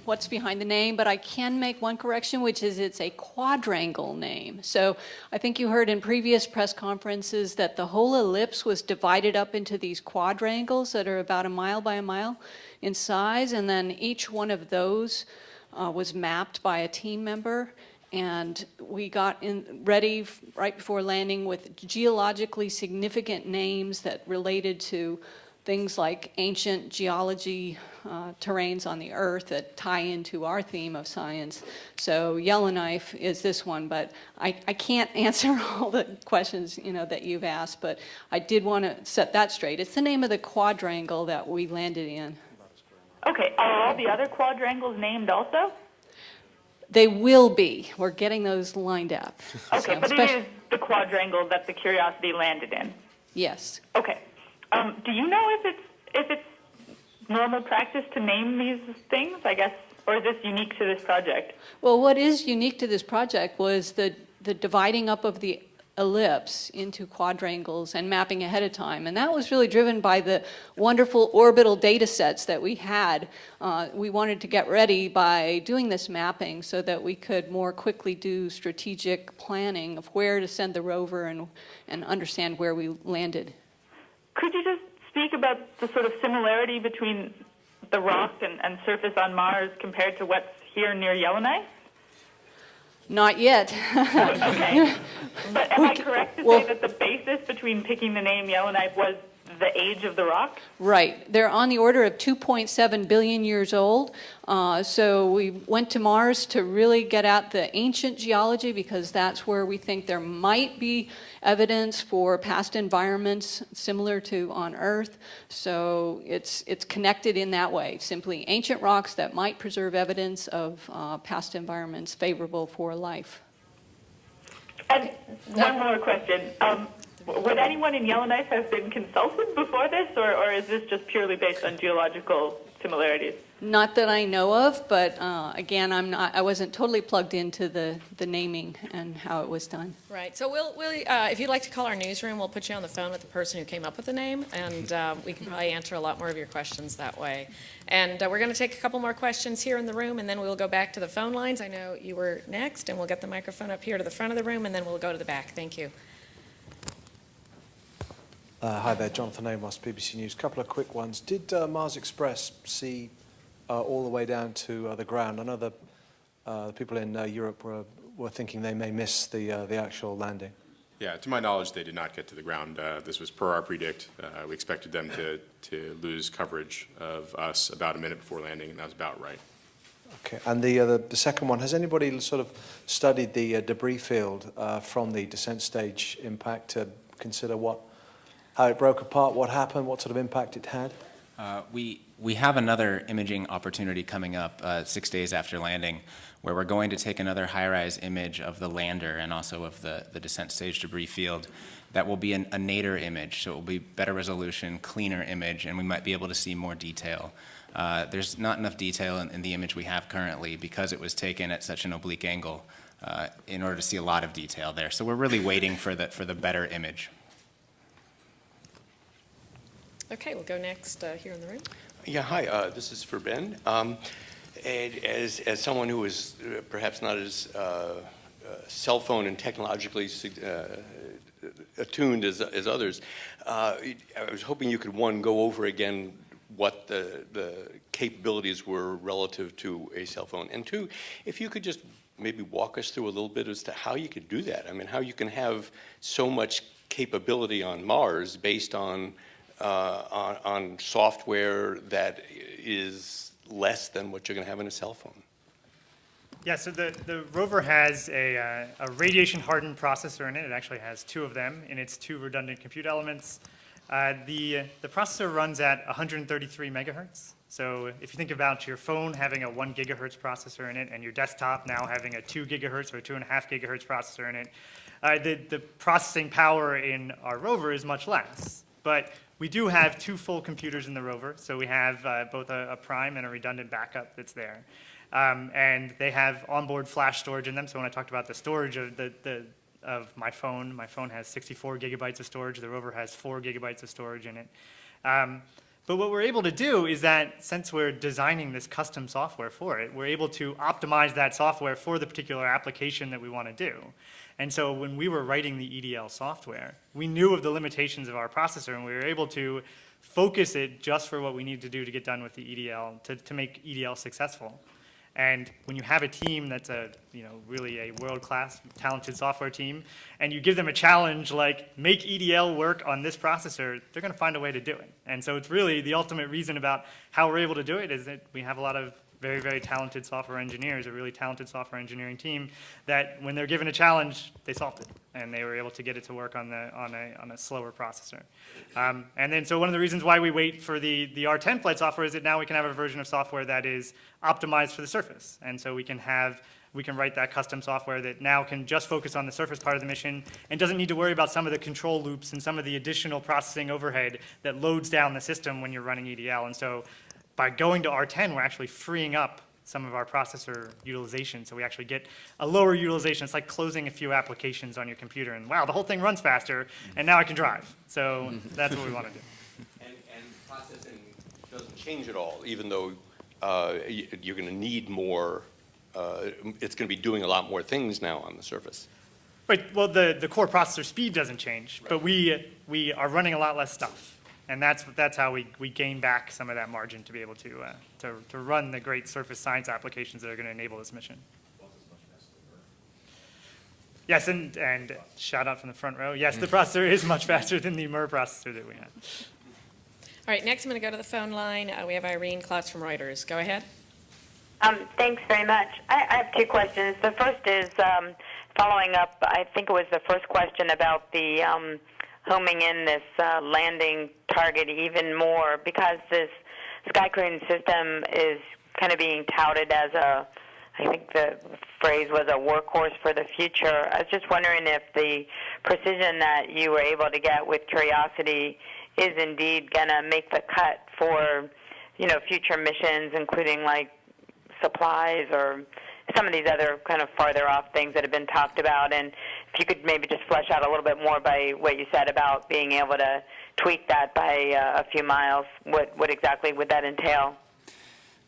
what's behind the name, but I can make one correction, which is it's a quadrangle name. So I think you heard in previous press conferences that the whole ellipse was divided up into these quadrangles that are about a mile by a mile in size, and then each one of those was mapped by a team member. And we got ready right before landing with geologically significant names that related to things like ancient geology terrains on the Earth that tie into our theme of science. So Yellowknife is this one, but I can't answer all the questions that you've asked, but I did want to set that straight. It's the name of the quadrangle that we landed in. Okay, are all the other quadrangles named also? They will be. We're getting those lined up. Okay, So, but it is the quadrangle that the Curiosity landed in? Yes. Okay. Do you know if it's normal practice to name these things, I guess, or is this unique to this project? Well, what is unique to this project was the dividing up of the ellipse into quadrangles and mapping ahead of time. And that was really driven by the wonderful orbital data sets that we had. We wanted to get ready by doing this mapping so that we could more quickly do strategic planning of where to send the rover and understand where we landed. Could you just speak about the sort of similarity between the rock and surface on Mars compared to what's here near Yellowknife? Not yet. Okay. But am I correct to say that the basis between picking the name Yellowknife was the age of the rock? Right. They're on the order of 2.7 billion years old. So we went to Mars to really get at the ancient geology because that's where we think there might be evidence for past environments similar to on Earth. So it's connected in that way, simply ancient rocks that might preserve evidence of past environments favorable for life. And one more question. Would anyone in Yellowknife have been consulted before this, or is this just purely based on geological similarities? Not that I know of, but again, I wasn't totally plugged into the naming and how it was done. Right, so we'll if you'd like to call our newsroom, we'll put you on the phone with the person who came up with the name, and we can probably answer a lot more of your questions that way. And we're going to take a couple more questions here in the room, and then we'll go back to the phone lines. I know you were next, and we'll get the microphone up here to the front of the room, and then we'll go to the back. Thank you. Hi there, Jonathan Amos, BBC News. A couple of quick ones. Did Mars Express see all the way down to the ground? I know the people in Europe were thinking they may miss the actual landing. Yeah, to my knowledge, they did not get to the ground. This was per our predict. We expected them to lose coverage of us about a minute before landing, and that was about right. Okay, and the second one, has anybody sort of studied the debris field from the descent stage impact to consider how it broke apart, what happened, what sort of impact it had? We have another imaging opportunity coming up 6 days after landing, where we're going to take another high-rise image of the lander and also of the descent stage debris field. That will be a nadir image, so it will be better resolution, cleaner image, and we might be able to see more detail. There's not enough detail in the image we have currently because it was taken at such an oblique angle in order to see a lot of detail there. So we're really waiting for the better image. Okay, we'll go next here in the room. Yeah, hi, this is for Ben. And as someone who is perhaps not as cell phone and technologically attuned as others, I was hoping you could, one, go over again what the capabilities were relative to a cell phone, and two, if you could just maybe walk us through a little bit as to how you could do that? I mean, how you can have so much capability on Mars based on software that is less than what you're going to have in a cell phone. Yeah, so the rover has a radiation-hardened processor in it. It actually has two of them in its two redundant compute elements. The processor runs at 133 megahertz. So if you think about your phone having a 1 gigahertz processor in it and your desktop now having a 2 gigahertz or 2.5 gigahertz processor in it, the processing power in our rover is much less. But we do have two full computers in the rover, so we have both a prime and a redundant backup that's there. And they have onboard flash storage in them. So when I talked about the storage of my phone has 64 gigabytes of storage. The rover has 4 gigabytes of storage in it. But what we're able to do is that since we're designing this custom software for it, we're able to optimize that software for the particular application that we want to do. And so when we were writing the EDL software, we knew of the limitations of our processor, and we were able to focus it just for what we needed to do to get done with the EDL, to make EDL successful. And when you have a team that's really a world-class, talented software team, and you give them a challenge like make EDL work on this processor, they're going to find a way to do it. And so it's really the ultimate reason about how we're able to do it is that we have a lot of very, very talented software engineers, a really talented software engineering team that when they're given a challenge, they solved it. And they were able to get it to work on a slower processor. And then so one of the reasons why we wait for the R10 flight software is that now we can have a version of software that is optimized for the surface. And so we can write that custom software that now can just focus on the surface part of the mission and doesn't need to worry about some of the control loops and some of the additional processing overhead that loads down the system when you're running EDL. And so by going to R10, we're actually freeing up some of our processor utilization. So we actually get a lower utilization. It's like closing a few applications on your computer and wow, the whole thing runs faster and now I can drive. So that's what we want to do. And processing doesn't change at all, even though you're going to need more, it's going to be doing a lot more things now on the surface. Right, well the core processor speed doesn't change, but we are running a lot less stuff. And that's how we gain back some of that margin to be able to run the great surface science applications that are going to enable this mission. Yes, and shout out from the front row. Yes, the processor is much faster than the MER processor that we have. All right, next I'm going to go to the phone line. We have Irene Klotz from Reuters. Go ahead. Thanks very much. I have two questions. The first is following up, I think it was the first question about the homing in this landing target even more, because this sky crane system is kind of being touted as I think the phrase was a workhorse for the future. I was just wondering if the precision that you were able to get with Curiosity is indeed going to make the cut for, future missions, including like supplies or some of these other kind of farther off things that have been talked about. And if you could maybe just flesh out a little bit more by what you said about being able to tweak that by a few miles, what exactly would that entail?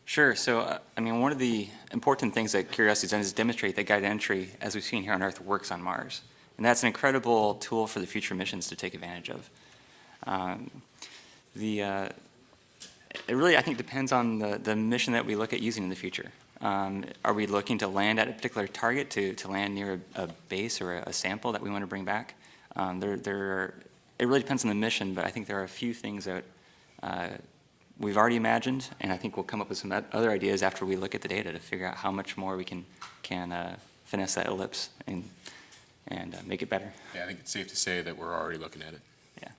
Sure. So, one of the important things that Curiosity has done is demonstrate that guided entry, as we've seen here on Earth, works on Mars. And that's an incredible tool for the future missions to take advantage of. It really, I think, depends on the mission that we look at using in the future. Are we looking to land at a particular target, to land near a base or a sample that we want to bring back? It really depends on the mission, but I think there are a few things that we've already imagined, and I think we'll come up with some other ideas after we look at the data to figure out how much more we can finesse that ellipse and make it better. Yeah, I think it's safe to say that we're already looking at it. Yeah.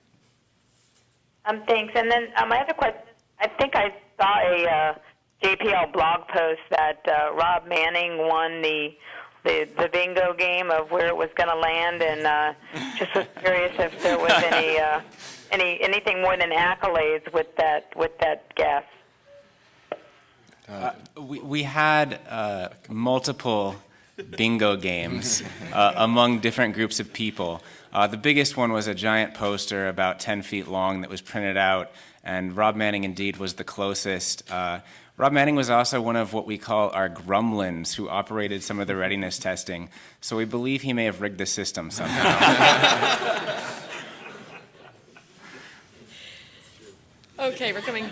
Thanks. And then my other question, I think I saw a JPL blog post that Rob Manning won the bingo game of where it was going to land, and just was curious if there was anything more than accolades with that guess. We had multiple bingo games among different groups of people. The biggest one was a giant poster about 10 feet long that was printed out, and Rob Manning indeed was the closest. Rob Manning was also one of what we call our gremlins, who operated some of the readiness testing. So we believe he may have rigged the system somehow. Okay, we're coming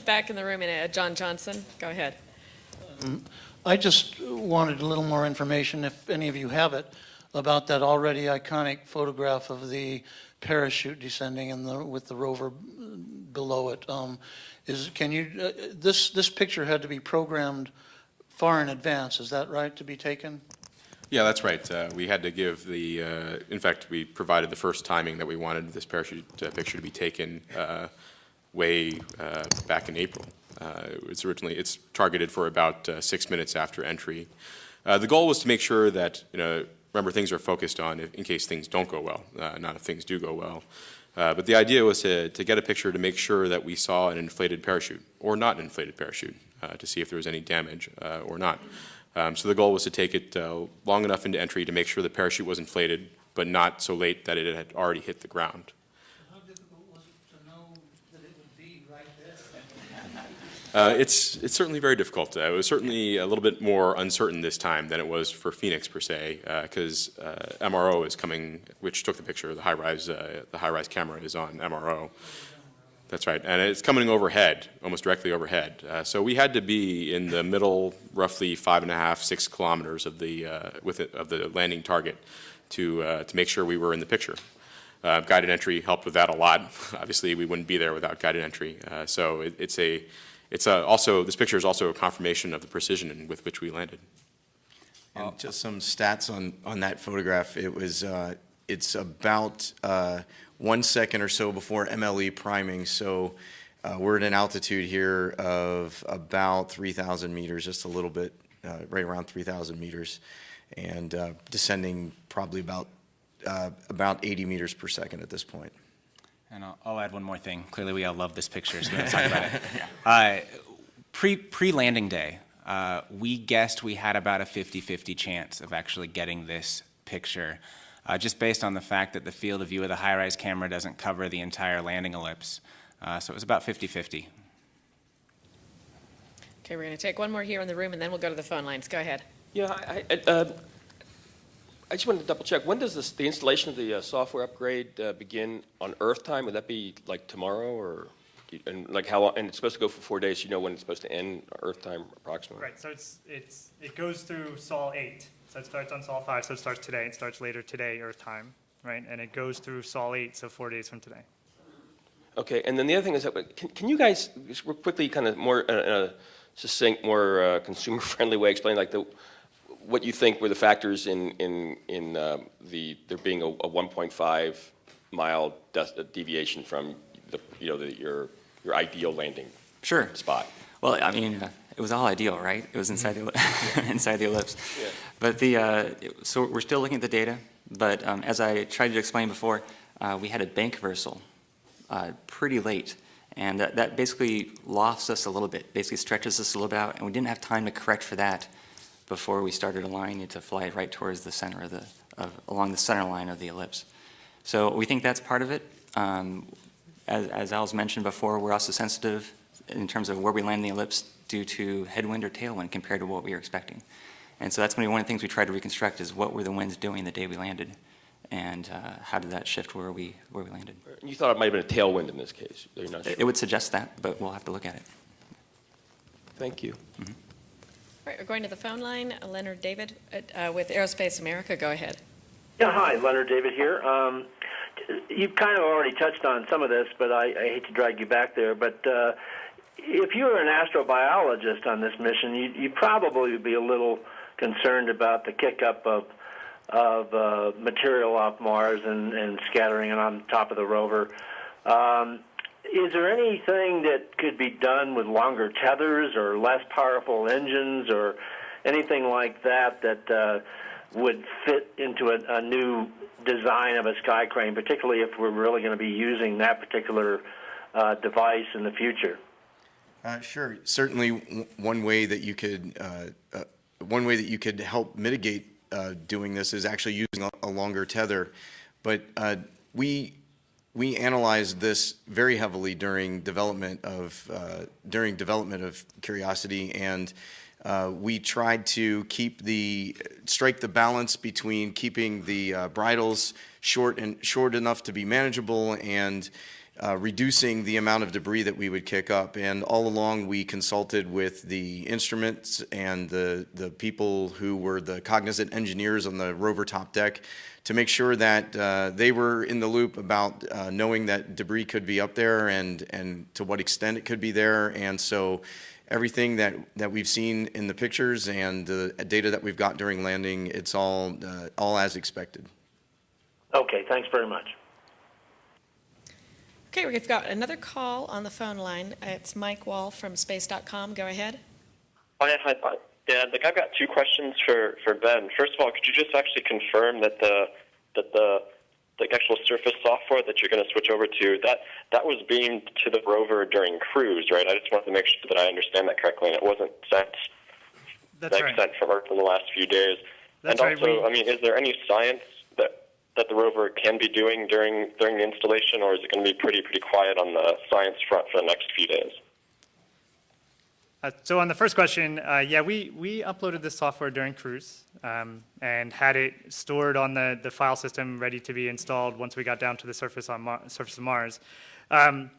back in the room. John Johnson, go ahead. I just wanted a little more information, if any of you have it, about that already iconic photograph of the parachute descending with the rover below it. This picture had to be programmed far in advance, is that right, to be taken? Yeah, that's right. We had to give in fact, we provided the first timing that we wanted this parachute picture to be taken way back in April. It's targeted for about 6 minutes after entry. The goal was to make sure that, remember, things are focused on in case things don't go well, not if things do go well. But the idea was to get a picture to make sure that we saw an inflated parachute, or not an inflated parachute, to see if there was any damage or not. So the goal was to take it long enough into entry to make sure the parachute was inflated, but not so late that it had already hit the ground. How difficult was it to know that it would be right there? It's certainly very difficult. It was certainly a little bit more uncertain this time than it was for Phoenix per se, because MRO is coming, which took the picture. The high-rise camera is on MRO. That's right, and it's coming overhead, almost directly overhead. So we had to be in the middle, roughly 5.5, 6 kilometers of the landing target to make sure we were in the picture. Guided entry helped with that a lot. Obviously, we wouldn't be there without guided entry. So this picture is also a confirmation of the precision with which we landed. And just some stats on that photograph. It's about 1 second or so before MLE priming. So we're at an altitude here of about 3,000 meters, just a little bit, right around 3,000 meters, and descending probably about 80 meters per second at this point. And I'll add one more thing. Clearly, we all love this picture, so let's talk about it. Pre-landing day, we guessed we had about a 50-50 chance of actually getting this picture, just based on the fact that the field of view of the high-rise camera doesn't cover the entire landing ellipse. So it was about 50-50. Okay, we're going to take one more here in the room, and then we'll go to the phone lines. Go ahead. Yeah, I just wanted to double check. When does the installation of the software upgrade begin on Earth time? Would that be like tomorrow, or and like how long? And it's supposed to go for 4 days. You know when it's supposed to end Earth time approximately? Right, so it goes through Sol 8. So it starts on Sol 5, so it starts today. It starts later today, Earth time, right? And it goes through Sol 8, so 4 days from today. Okay, and then the other thing is that can you guys just quickly, kind of more in a succinct, more consumer-friendly way, explain like what you think were the factors in there being a 1.5 mile deviation from your ideal landing spot? Well, I mean, it was all ideal, right? It was inside inside the ellipse. Yeah. But so we're still looking at the data. But as I tried to explain before, we had a bank reversal pretty late, and that basically lofts us a little bit, basically stretches us a little bit out, and we didn't have time to correct for that before we started aligning it to fly right towards the center along the center line of the ellipse. So we think that's part of it. As Al's mentioned before, we're also sensitive in terms of where we land the ellipse due to headwind or tailwind compared to what we were expecting. And so that's going to be one of the things we try to reconstruct is what were the winds doing the day we landed, and how did that shift where we landed. You thought it might have been a tailwind in this case. You're not sure. It would suggest that, but we'll have to look at it. Thank you. Mm-hmm. All right, we're going to the phone line. Leonard David with Aerospace America. Go ahead. Yeah, hi, Leonard David here. You've kind of already touched on some of this, but I hate to drag you back there. But if you were an astrobiologist on this mission, you probably would be a little concerned about the kick-up of material off Mars and scattering it on top of the rover. Is there anything that could be done with longer tethers or less powerful engines or anything like that would fit into a new design of a sky crane, particularly if we're really going to be using that particular device in the future? Sure. Certainly, one way that you could help mitigate doing this is actually using a longer tether. But we analyzed this very heavily during development of Curiosity, and we tried to strike the balance between keeping the bridles short enough to be manageable, and reducing the amount of debris that we would kick up. And all along, we consulted with the instruments and the people who were the cognizant engineers on the rover top deck to make sure that they were in the loop about knowing that debris could be up there and to what extent it could be there. And so everything that we've seen in the pictures and the data that we've got during landing, it's all as expected. Okay, thanks very much. Okay, we've got another call on the phone line. It's Mike Wall from space.com. Go ahead. Hi. Yeah, I've got two questions for Ben. First of all, could you just actually confirm that the actual surface software that you're going to switch over to, that was beamed to the rover during cruise, right? I just wanted to make sure that I understand that correctly, and it wasn't sent from Earth in the last few days. That's and right. also, I mean, is there any science that the rover can be doing during the installation, or is it going to be pretty quiet on the science front for the next few days? So on the first question, we uploaded this software during cruise and had it stored on the file system ready to be installed once we got down to the surface of Mars.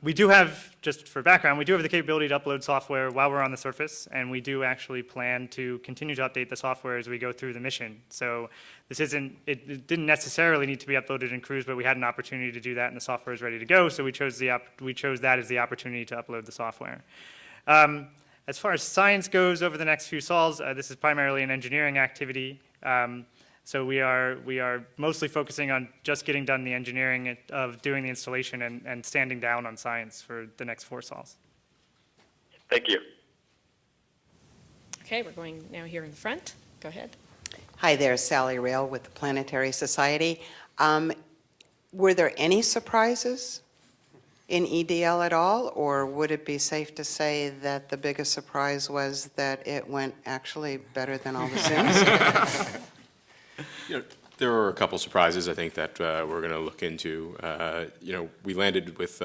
We do have, just for background, we do have the capability to upload software while we're on the surface, and we do actually plan to continue to update the software as we go through the mission. So this it didn't necessarily need to be uploaded in cruise, but we had an opportunity to do that, and the software is ready to go, so we chose that as the opportunity to upload the software. As far as science goes over the next few sols, this is primarily an engineering activity. So we are mostly focusing on just getting done the engineering of doing the installation and standing down on science for the next 4 sols. Thank you. Okay, we're going now here in the front. Go ahead. Hi there, Sally Rail with the Planetary Society. Were there any surprises in EDL at all, or would it be safe to say that the biggest surprise was that it went actually better than all the sims? There were a couple surprises, I think, that we're going to look into. We landed with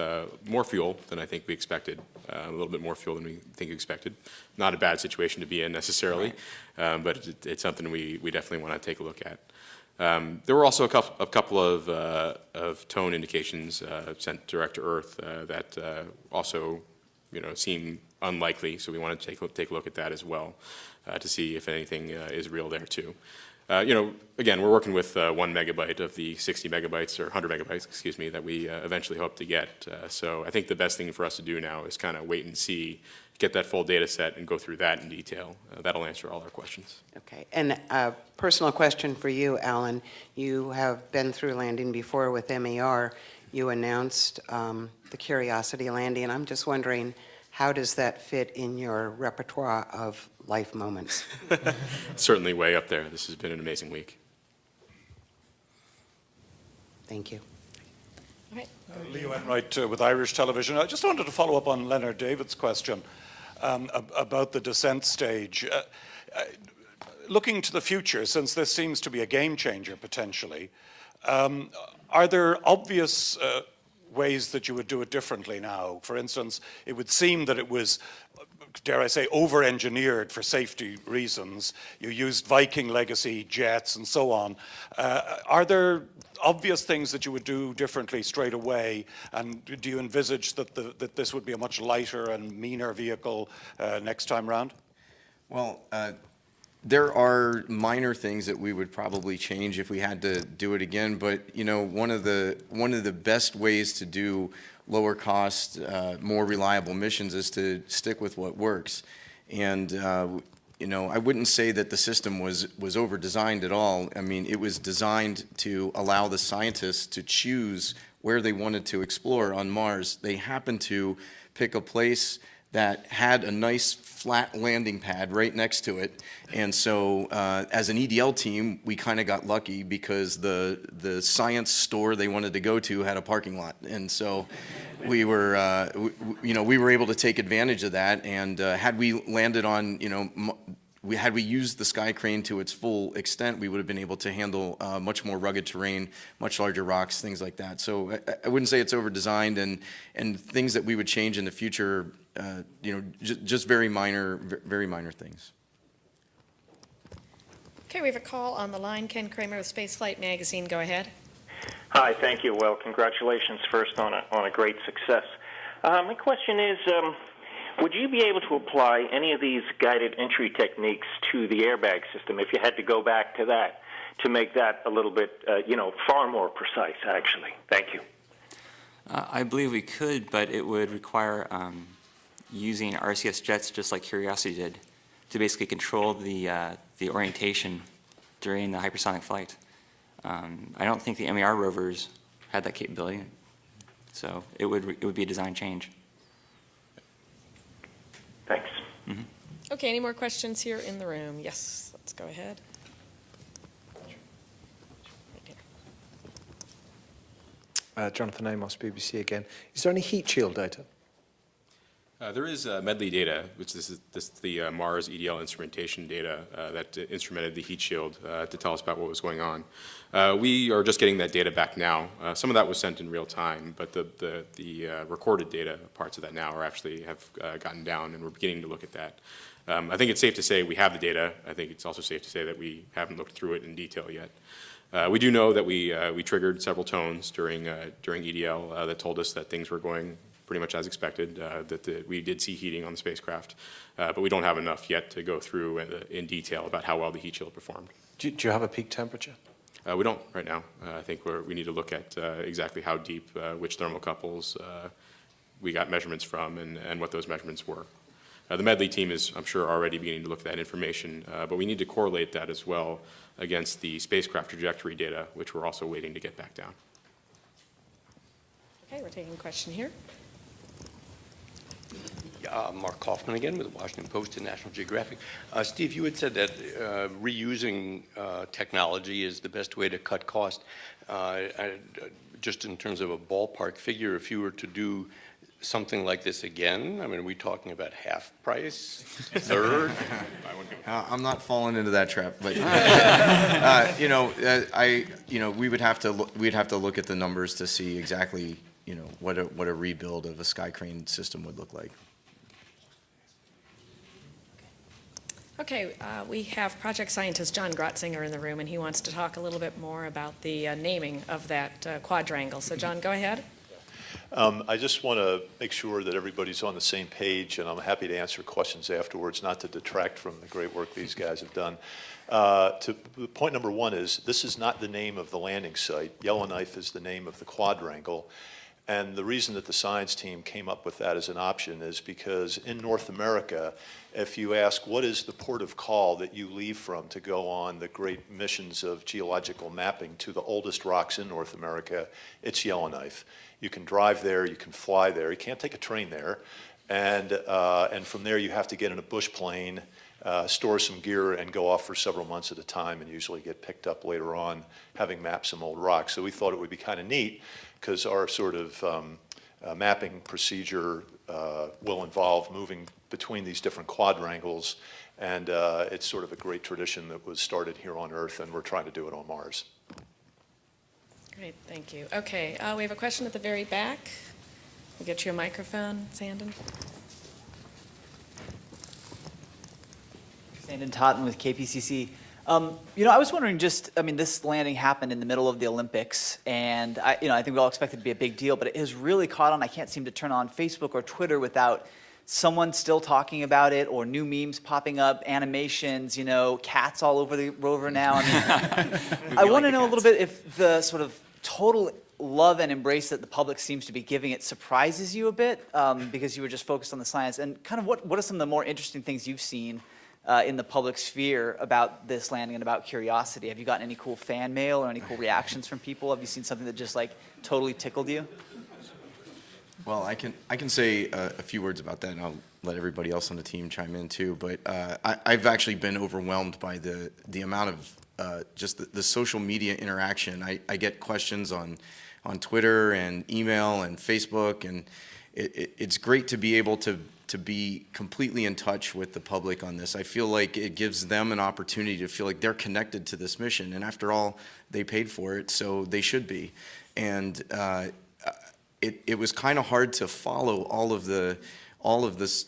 more fuel than I think we expected, a little bit more fuel than we think we expected. Not a bad situation to be in necessarily, but it's something we definitely want to take a look at. There were also a couple of tone indications sent direct to Earth that also, seem unlikely. So we want to take a look at that as well to see if anything is real there too. Again, we're working with 1 megabyte of the 60 megabytes or 100 megabytes, excuse me, that we eventually hope to get. So I think the best thing for us to do now is kind of wait and see, get that full data set and go through that in detail. That'll answer all our questions. Okay, and a personal question for you, Alan. You have been through landing before with MER. You announced the Curiosity landing, and I'm just wondering, how does that fit in your repertoire of life moments? Certainly way up there. This has been an amazing week. Thank you. All right. Leo Enright with Irish Television. I just wanted to follow up on Leonard David's question about the descent stage. Looking to the future, since this seems to be a game changer potentially, are there obvious ways that you would do it differently now? For instance, it would seem that it was, dare I say, over-engineered for safety reasons. You used Viking legacy jets and so on. Are there obvious things that you would do differently straight away? And do you envisage that this would be a much lighter and meaner vehicle next time round? Well, there are minor things that we would probably change if we had to do it again, but one of the best ways to do lower cost, more reliable missions is to stick with what works. And I wouldn't say that the system was over-designed at all. I mean, it was designed to allow the scientists to choose where they wanted to explore on Mars. They happened to pick a place that had a nice flat landing pad right next to it. And so as an EDL team, we kind of got lucky because the science store they wanted to go to had a parking lot. And so we were, we were able to take advantage of that. And had we landed on, had we used the sky crane to its full extent, we would have been able to handle much more rugged terrain, much larger rocks, things like that. So I wouldn't say it's over-designed, and things that we would change in the future, just very minor things. Okay, we have a call on the line. Ken Kramer with Spaceflight Magazine. Go ahead. Hi, thank you. Well, congratulations first on a great success. My question is, would you be able to apply any of these guided entry techniques to the airbag system if you had to go back to that to make that a little bit, far more precise, actually? Thank you. I believe we could, but it would require using RCS jets just like Curiosity did to basically control the orientation during the hypersonic flight. I don't think the MER rovers had that capability, so it would be a design change. Thanks. Mm-hmm. Okay, any more questions here in the room? Yes, let's go ahead. Jonathan Amos, BBC again. Is there any heat shield data? There is Medley data, which is the Mars EDL instrumentation data that instrumented the heat shield to tell us about what was going on. We are just getting that data back now. Some of that was sent in real time, but the recorded data parts of that now have gotten down, and we're beginning to look at that. I think it's safe to say we have the data. I think it's also safe to say that we haven't looked through it in detail yet. We do know that we triggered several tones during EDL that told us that things were going pretty much as expected, that we did see heating on the spacecraft, but we don't have enough yet to go through in detail about how well the heat shield performed. Do you have a peak temperature? We don't right now. I think we need to look at exactly how deep, which thermocouples we got measurements from, and what those measurements were. The Medley team is, I'm sure, already beginning to look at that information, but we need to correlate that as well against the spacecraft trajectory data, which we're also waiting to get back down. Okay, we're taking a question here. Mark Kaufman again with the Washington Post and National Geographic. Steve, you had said that reusing technology is the best way to cut cost. Just in terms of a ballpark figure, if you were to do something like this again, I mean, are we talking about half price, third? I'm not falling into that trap, but we'd have to look at the numbers to see exactly what a rebuild of a Sky Crane system would look like. Okay, we have project scientist John Grotzinger in the room, and he wants to talk a little bit more about the naming of that quadrangle. So, John, go ahead. I just want to make sure that everybody's on the same page, and I'm happy to answer questions afterwards, not to detract from the great work these guys have done. Point number one is, this is not the name of the landing site. Yellowknife is the name of the quadrangle. And the reason that the science team came up with that as an option is because in North America, if you ask what is the port of call that you leave from to go on the great missions of geological mapping to the oldest rocks in North America, it's Yellowknife. You can drive there, you can fly there, you can't take a train there, and from there you have to get in a bush plane, store some gear, and go off for several months at a time, and usually get picked up later on, having mapped some old rocks. So we thought it would be kind of neat, because our sort of mapping procedure will involve moving between these different quadrangles, and it's sort of a great tradition that was started here on Earth, and we're trying to do it on Mars. Great, thank you. Okay, we have a question at the very back. We'll get you a microphone, Sandon. Sandon Totten with KPCC. I was wondering this landing happened in the middle of the Olympics, and I think we all expect it to be a big deal, but it has really caught on. I can't seem to turn on Facebook or Twitter without someone still talking about it, or new memes popping up, animations, cats all over the rover now. I want to know a little bit if the sort of total love and embrace that the public seems to be giving it surprises you a bit, because you were just focused on the science, and kind of what are some of the more interesting things you've seen in the public sphere about this landing and about Curiosity? Have you gotten any cool fan mail or any cool reactions from people? Have you seen something that just totally tickled you? Well, I can say a few words about that, and I'll let everybody else on the team chime in too. But I've actually been overwhelmed by the amount of just the social media interaction. I get questions on Twitter and email and Facebook, and it's great to be able to be completely in touch with the public on this. I feel like it gives them an opportunity to feel like they're connected to this mission, and after all, they paid for it, so they should be. And it was kind of hard to follow all of this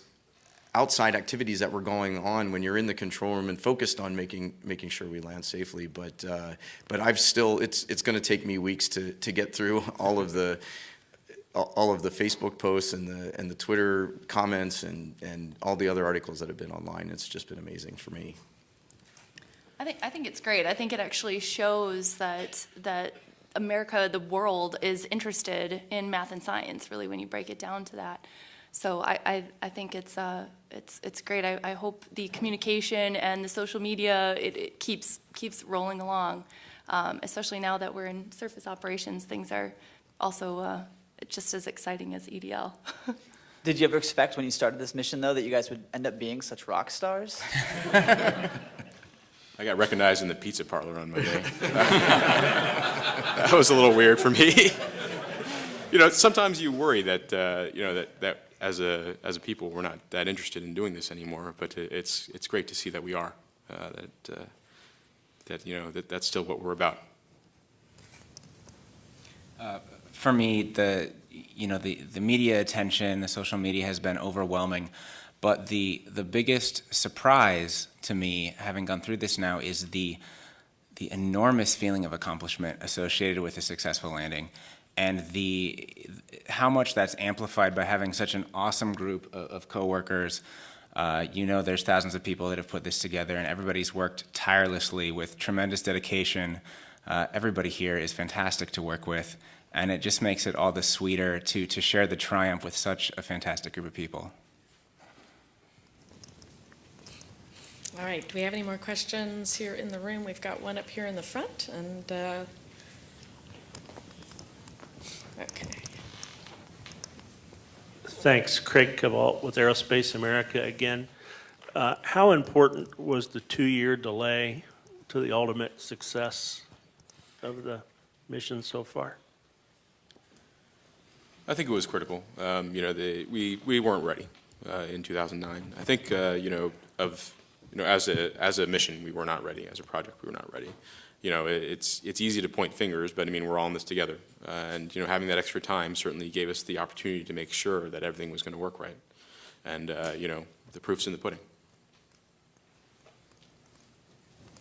outside activities that were going on when you're in the control room and focused on making sure we land safely. But I've still, it's going to take me weeks to get through all of the Facebook posts and the Twitter comments and all the other articles that have been online. It's just been amazing for me. I think it's great. I think it actually shows that America, the world, is interested in math and science, really, when you break it down to that. So I think it's great. I hope the communication and the social media, it keeps rolling along, especially now that we're in surface operations. Things are also just as exciting as EDL. Did you ever expect when you started this mission, though, that you guys would end up being such rock stars? I got recognized in the pizza parlor on my day. That was a little weird for me. Sometimes you worry that that as a people we're not that interested in doing this anymore. But it's great to see that we are. That's still what we're about. For me, the media attention, the social media has been overwhelming. But the biggest surprise to me, having gone through this now, is the enormous feeling of accomplishment associated with a successful landing, and how much that's amplified by having such an awesome group of coworkers. There's thousands of people that have put this together, and everybody's worked tirelessly with tremendous dedication. Everybody here is fantastic to work with, and it just makes it all the sweeter to share the triumph with such a fantastic group of people. All right, do we have any more questions here in the room? We've got one up here in the front, and okay. Thanks, Craig Cabalt with Aerospace America again. How important was the 2-year delay to the ultimate success of the mission so far? I think it was critical. We weren't ready in 2009. I think as a mission, we were not ready. As a project, we were not ready. It's easy to point fingers, but I mean, we're all in this together. And having that extra time certainly gave us the opportunity to make sure that everything was going to work right. And the proof's in the pudding.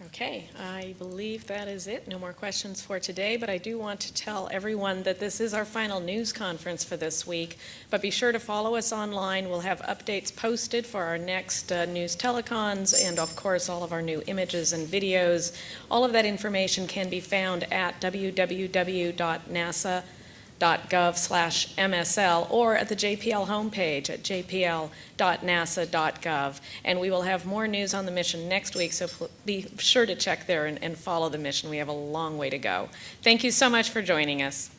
Okay, I believe that is it. No more questions for today, but I do want to tell everyone that this is our final news conference for this week. But be sure to follow us online. We'll have updates posted for our next news telecons and, of course, all of our new images and videos. All of that information can be found at www.nasa.gov/MSL or at the JPL homepage at jpl.nasa.gov. And we will have more news on the mission next week, so be sure to check there and follow the mission. We have a long way to go. Thank you so much for joining us.